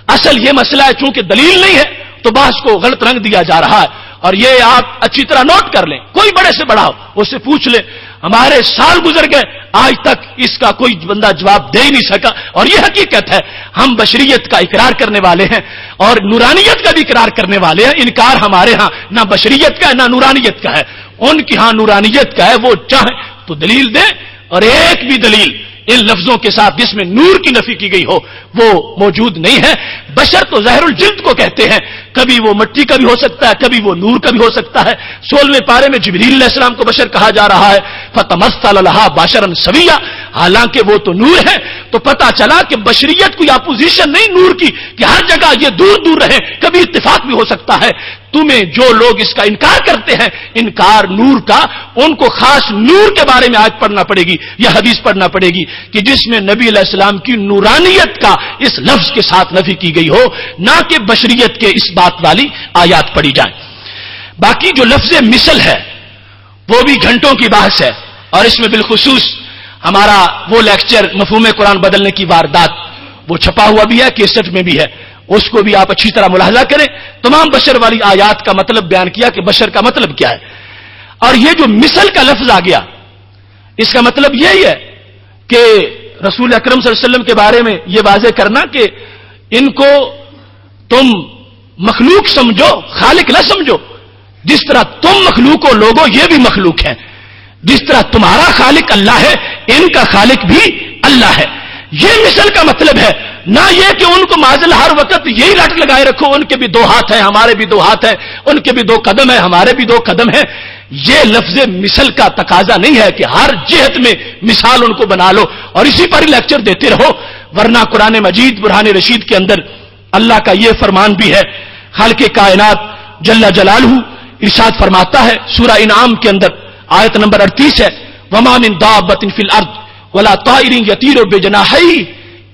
S2: اصل یہ مسئلہ ہے چونکہ دلیل نہیں ہے تو بحث کو غلط رنگ دیا جا رہا ہے. اور یہ آپ اچھی طرح نوٹ کر لیں، کوئی بڑے سے بڑا ہو اس سے پوچھ لیں، ہمارے سال گزر گئے آج تک اس کا کوئی بندہ جواب دے ہی نہیں سکا. اور یہ حقیقت ہے، ہم بشریت کا اقرار کرنے والے ہیں اور نورانیت کا بھی اقرار کرنے والے ہیں. انکار ہمارے ہاں نہ بشریت کا ہے نہ نورانیت کا ہے، ان کی ہاں نورانیت کا ہے. وہ چاہیں تو دلیل دیں، اور ایک بھی دلیل ان لفظوں کے ساتھ جس میں نور کی نفی کی گئی ہو وہ موجود نہیں ہے. بشر تو زہر الجلد کو کہتے ہیں، کبھی وہ مٹی کا بھی ہو سکتا ہے، کبھی وہ نور کا بھی ہو سکتا ہے. 16ویں پارے میں جبریل علیہ السلام کو بشر کہا جا رہا ہے، فتمثل لها بشرا سویا، حالانکہ وہ تو نور ہے. تو پتا چلا کہ بشریت کوئی اپوزیشن نہیں نور کی کہ ہر جگہ یہ دور دور رہے، کبھی اتفاق بھی ہو سکتا ہے. تمہیں جو لوگ اس کا انکار کرتے ہیں، انکار نور کا، ان کو خاص نور کے بارے میں آیت پڑھنا پڑے گی یا حدیث پڑھنا پڑے گی کہ جس میں نبی علیہ السلام کی نورانیت کا اس لفظ کے ساتھ نفی کی گئی ہو، نہ کہ بشریت کے اس بات والی آیات پڑھی جائیں. باقی جو لفظ مثل ہے وہ بھی گھنٹوں کی بحث ہے، اور اس میں بالخصوص ہمارا وہ لیکچر مفہوم قرآن بدلنے کی واردات وہ چھپا ہوا بھی ہے، کیسٹ میں بھی ہے، اس کو بھی آپ اچھی طرح ملاحظہ کریں. تمام بشر والی آیات کا مطلب بیان کیا کہ بشر کا مطلب کیا ہے. اور یہ جو مثل کا لفظ آ گیا، اس کا مطلب یہی ہے کہ رسول اکرم صلی اللہ علیہ وسلم کے بارے میں یہ واضح کرنا کہ ان کو تم مخلوق سمجھو، خالق نہ سمجھو. جس طرح تم مخلوق ہو لوگو، یہ بھی مخلوق ہے. جس طرح تمہارا خالق اللہ ہے، ان کا خالق بھی اللہ ہے. یہ مثل کا مطلب ہے، نہ یہ کہ ان کو معذل ہر وقت یہی رٹ لگائے رکھو، ان کے بھی 2 ہاتھ ہیں ہمارے بھی 2 ہاتھ ہیں، ان کے بھی 2 قدم ہیں ہمارے بھی 2 قدم ہیں. یہ لفظ مثل کا تقاضا نہیں ہے کہ ہر جہت میں مثال ان کو بنا لو اور اسی پر لیکچر دیتے رہو. ورنہ قرآن مجید برہان رشید کے اندر اللہ کا یہ فرمان بھی ہے. خالق کائنات جل جلالہ ارشاد فرماتا ہے سورہ انعام کے اندر، آیت نمبر 38 ہے، وما من دابۃ فی الارض ولا طائر یطیر بجناحیہ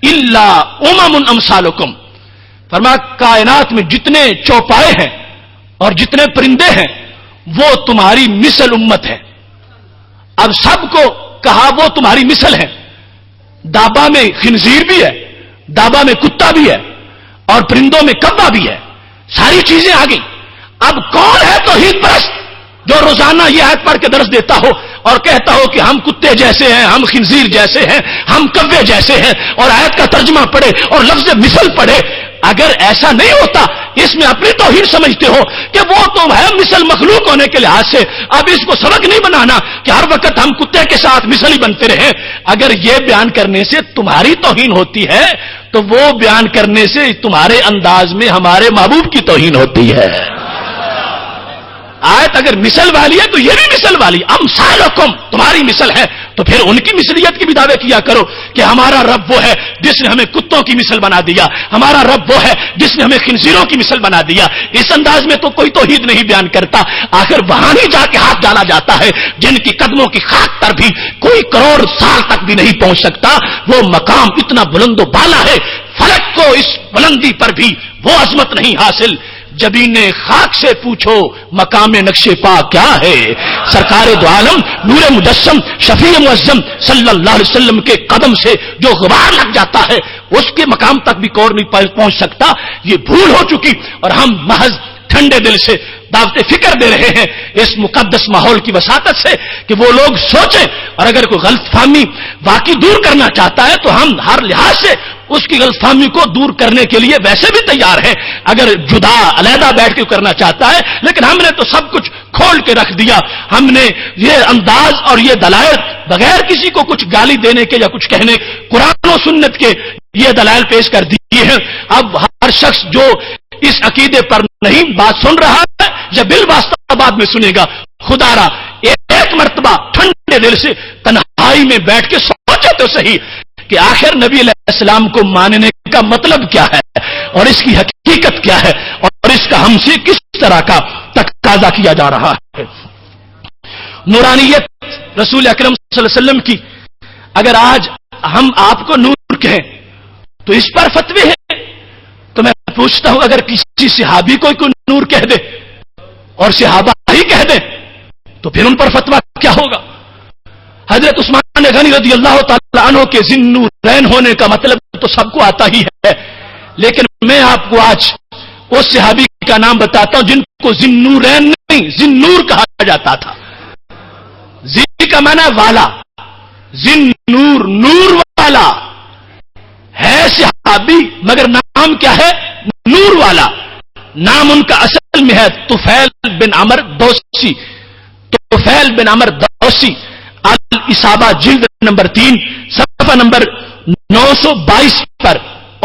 S2: الا امثالکم. فرمایا کائنات میں جتنے چوپائے ہیں اور جتنے پرندے ہیں وہ تمہاری مثل امت ہے. اب سب کو کہا وہ تمہاری مثل ہے. دابا میں خنزیر بھی ہے، دابا میں کتا بھی ہے، اور پرندوں میں کبا بھی ہے. ساری چیزیں آ گئی. اب کون ہے توحید پرست جو روزانہ یہ آیت پڑھ کے درس دیتا ہو اور کہتا ہو کہ ہم کتے جیسے ہیں، ہم خنزیر جیسے ہیں، ہم کوے جیسے ہیں، اور آیت کا ترجمہ پڑھے اور لفظ مثل پڑھے؟ اگر ایسا نہیں ہوتا، اس میں اپنی توحید سمجھتے ہو کہ وہ تو ہے مثل مخلوق ہونے کے لحاظ سے، اب اس کو سبق نہیں بنانا کہ ہر وقت ہم کتے کے ساتھ مثل ہی بنتے رہیں. اگر یہ بیان کرنے سے تمہاری توہین ہوتی ہے تو وہ بیان کرنے سے تمہارے انداز میں ہمارے محبوب کی توہین ہوتی ہے. آیت اگر مثل والی ہے تو یہ بھی مثل والی، امثالکم تمہاری مثل ہے، تو پھر ان کی مثلیت کی بھی دعوے کیا کرو کہ ہمارا رب وہ ہے جس نے ہمیں کتوں کی مثل بنا دیا، ہمارا رب وہ ہے جس نے ہمیں خنزیروں کی مثل بنا دیا. اس انداز میں تو کوئی توحید نہیں بیان کرتا. آخر وہاں ہی جا کے ہاتھ ڈالا جاتا ہے جن کی قدموں کی خاک پر بھی کوئی کروڑ سال تک بھی نہیں پہنچ سکتا. وہ مقام اتنا بلند و بالا ہے، فلک کو اس بلندی پر بھی وہ عظمت نہیں حاصل. جبین خاک سے پوچھو مقام نقش پا کیا ہے. سرکار دو عالم نور مجسم شفیع معظم صلی اللہ علیہ وسلم کے قدم سے جو غبار لگ جاتا ہے اس کے مقام تک بھی کور نہیں پہنچ سکتا. یہ بھول ہو چکی اور ہم محض ٹھنڈے دل سے دعوت فکر دے رہے ہیں اس مقدس ماحول کی وساطت سے کہ وہ لوگ سوچیں، اور اگر کوئی غلط فہمی واقعی دور کرنا چاہتا ہے تو ہم ہر لحاظ سے اس کی غلط فہمی کو دور کرنے کے لیے ویسے بھی تیار ہیں. اگر جدا علیحدہ بیٹھ کے کرنا چاہتا ہے، لیکن ہم نے تو سب کچھ کھول کے رکھ دیا. ہم نے یہ انداز اور یہ دلائل بغیر کسی کو کچھ گالی دینے کے یا کچھ کہنے قرآن و سنت کے یہ دلائل پیش کر دیے ہیں. اب ہر شخص جو اس عقیدے پر نہیں بات سن رہا ہے یا بالواسطہ بعد میں سنے گا، خدا را ایک مرتبہ ٹھنڈے دل سے تنہائی میں بیٹھ کے سوچے تو صحیح کہ آخر نبی علیہ السلام کو ماننے کا مطلب کیا ہے اور اس کی حقیقت کیا ہے اور اس کا ہم سے کس طرح کا تقاضا کیا جا رہا ہے. نورانیت رسول اکرم صلی اللہ علیہ وسلم کی اگر آج ہم آپ کو نور کہیں تو اس پر فتوی ہے؟ تو میں پوچھتا ہوں اگر کسی صحابی کو کوئی نور کہہ دے اور صحابہ ہی کہہ دے تو پھر ان پر فتویٰ کیا ہوگا؟ حضرت عثمان غنی رضی اللہ تعالی عنہ کے ذی نورین ہونے کا مطلب تو سب کو آتا ہی ہے، لیکن میں آپ کو آج اس صحابی کا نام بتاتا ہوں جن کو ذی نورین نہیں ذی نور کہا جاتا تھا۔ ذی کا معنی والا، ذی نور نور والا ہے صحابی، مگر نام کیا ہے؟ نور والا۔ نام ان کا اصل میں ہے طفیل بن عمر دوسی، طفیل بن عمر دوسی۔ الاصابہ جلد نمبر 3 صفحہ نمبر 922 پر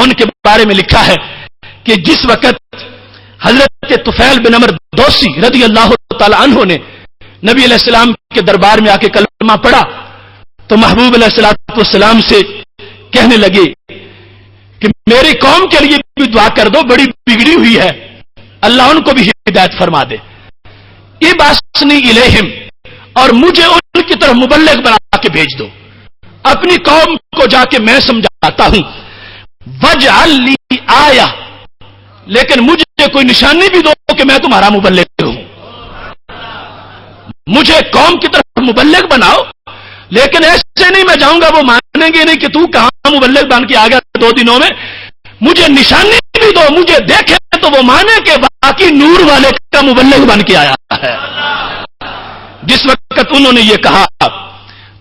S2: ان کے بارے میں لکھا ہے کہ جس وقت حضرت طفیل بن عمر دوسی رضی اللہ تعالی عنہ نے نبی علیہ السلام کے دربار میں آ کے کلمہ پڑھا تو محبوب علیہ السلام سے کہنے لگے کہ میری قوم کے لیے بھی دعا کر دو، بڑی بگڑی ہوئی ہے، اللہ ان کو بھی ہدایت فرما دے۔ ابعثنی الیہم، اور مجھے ان کی طرف مبلغ بنا کے بھیج دو، اپنی قوم کو جا کے میں سمجھاتا ہوں۔ وجعل لی آیہ، لیکن مجھے کوئی نشانی بھی دو کہ میں تمہارا مبلغ ہوں۔ مجھے قوم کی طرف مبلغ بناؤ، لیکن ایسے نہیں میں جاؤں گا، وہ مانیں گے نہیں کہ تو کہاں مبلغ بن کے آ گیا 2 دنوں میں۔ مجھے نشانی بھی دو، مجھے دیکھے تو وہ مانے کہ باقی نور والے کا مبلغ بن کے آیا ہے۔ جس وقت انہوں نے یہ کہا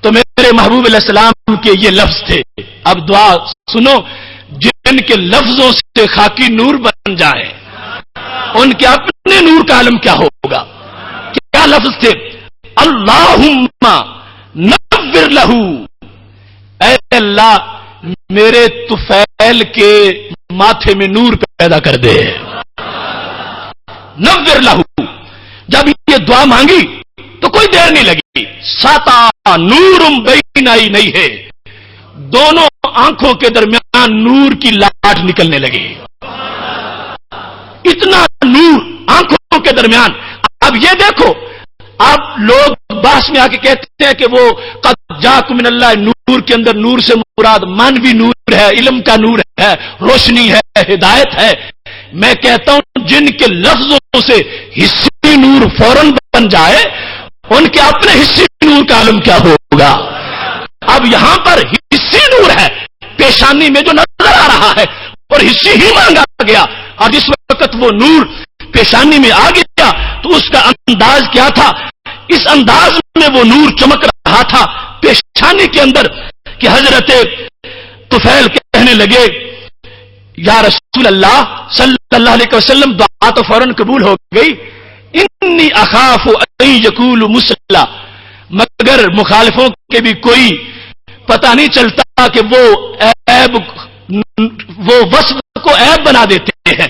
S2: تو میرے محبوب علیہ السلام کے یہ لفظ تھے، اب دعا سنو، جن کے لفظوں سے خاکی نور بن جائے ان کے اپنے نور کا عالم کیا ہوگا؟ کیا لفظ تھے؟ اللہم نور لہو، اے اللہ میرے طفیل کے ماتھے میں نور پیدا کر دے۔ نور لہو، جب یہ دعا مانگی تو کوئی دیر نہیں لگی، ساتا نور بین نہیں ہے، دونوں آنکھوں کے درمیان نور کی لاٹ نکلنے لگی، اتنا نور آنکھوں کے درمیان۔ اب یہ دیکھو، اب لوگ بحث میں آ کے کہتے ہیں کہ وہ قد جاکم من اللہ، نور کے اندر نور سے مراد مانوی نور ہے، علم کا نور ہے، روشنی ہے، ہدایت ہے۔ میں کہتا ہوں جن کے لفظوں سے حصی نور فوراً بن جائے ان کے اپنے حصی نور کا عالم کیا ہوگا؟ اب یہاں پر حصی نور ہے پیشانی میں جو نظر آ رہا ہے، اور حصی ہی مانگا گیا، اور جس وقت وہ نور پیشانی میں آ گیا تو اس کا انداز کیا تھا؟ اس انداز میں وہ نور چمک رہا تھا پیشانی کے اندر کہ حضرت طفیل کہنے لگے یا رسول اللہ صلی اللہ علیہ وسلم، دعا تو فوراً قبول ہو گئی، انی اخاف ان یقول مسلح، مگر مخالفوں کے بھی کوئی پتہ نہیں چلتا کہ وہ عیب، وہ وصف کو عیب بنا دیتے ہیں،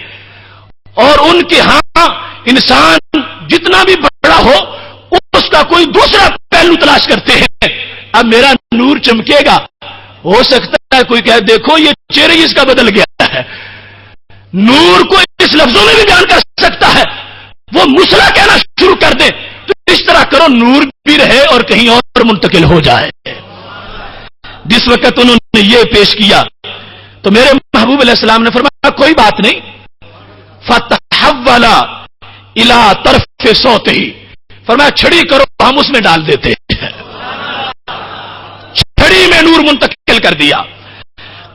S2: اور ان کے ہاں انسان جتنا بھی بڑا ہو اس کا کوئی دوسرا پہلو تلاش کرتے ہیں۔ اب میرا نور چمکے گا، ہو سکتا ہے کوئی کہے دیکھو یہ چہرہ اس کا بدل گیا ہے، نور کو اس لفظوں میں بھی بیان کر سکتا ہے، وہ مسئلہ کہنا شروع کر دے تو اس طرح کرو نور بھی رہے اور کہیں اور منتقل ہو جائے۔ جس وقت انہوں نے یہ پیش کیا تو میرے محبوب علیہ السلام نے فرمایا کوئی بات نہیں، فتحولا الی طرف صوتہ، فرمایا چھڑی کرو ہم اس میں ڈال دیتے ہیں، چھڑی میں نور منتقل کر دیا۔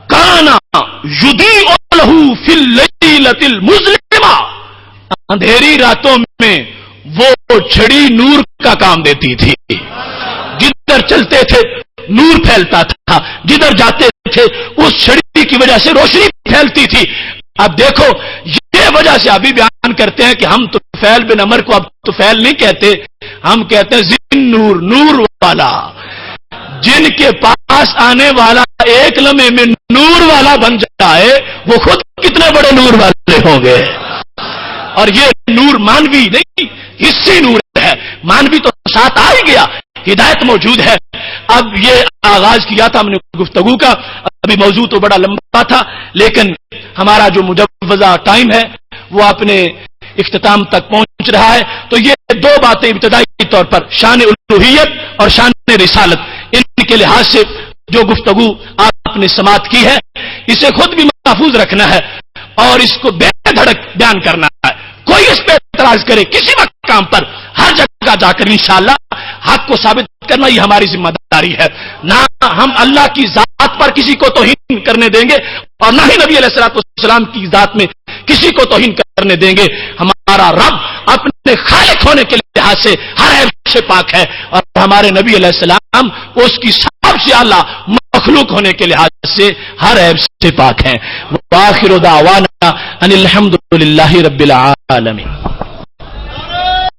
S2: کانا یضیء لہ فی اللیلۃ المظلمہ، اندھیری راتوں میں وہ چھڑی نور کا کام دیتی تھی، جدھر چلتے تھے نور پھیلتا تھا، جدھر جاتے تھے اس چھڑی کی وجہ سے روشنی پھیلتی تھی۔ اب دیکھو یہ وجہ سے ابھی بیان کرتے ہیں کہ ہم طفیل بن عمر کو اب طفیل نہیں کہتے، ہم کہتے ہیں ذی نور، نور والا، جن کے پاس آنے والا ایک لمحے میں نور والا بن جائے وہ خود کتنے بڑے نور والے ہوں گے۔ اور یہ نور مانوی نہیں، حصی نور ہے، مانوی تو ساتھ آ ہی گیا، ہدایت موجود ہے۔ اب یہ آغاز کیا تھا ہم نے گفتگو کا، ابھی موضوع تو بڑا لمبا تھا لیکن ہمارا جو مجوزہ ٹائم ہے وہ اپنے اختتام تک پہنچ رہا ہے، تو یہ 2 باتیں ابتدائی طور پر، شان الوہیت اور شان رسالت، ان کے لحاظ سے جو گفتگو آپ نے سماعت کی ہے اسے خود بھی محفوظ رکھنا ہے اور اس کو بے دھڑک بیان کرنا ہے. کوئی اس پہ اعتراض کرے کسی مقام پر، ہر جگہ جا کر انشاءاللہ حق کو ثابت کرنا یہ ہماری ذمہ داری ہے. نہ ہم اللہ کی ذات پر کسی کو توہین کرنے دیں گے اور نہ ہی نبی علیہ الصلوۃ والسلام کی ذات میں کسی کو توہین کرنے دیں گے. ہمارا رب اپنے خالق ہونے کے لحاظ سے ہر عیب سے پاک ہے اور ہمارے نبی علیہ السلام اس کی سب سے اعلیٰ مخلوق ہونے کے لحاظ سے ہر عیب سے پاک ہیں. وآخر دعوانا ان الحمد للہ رب العالمین.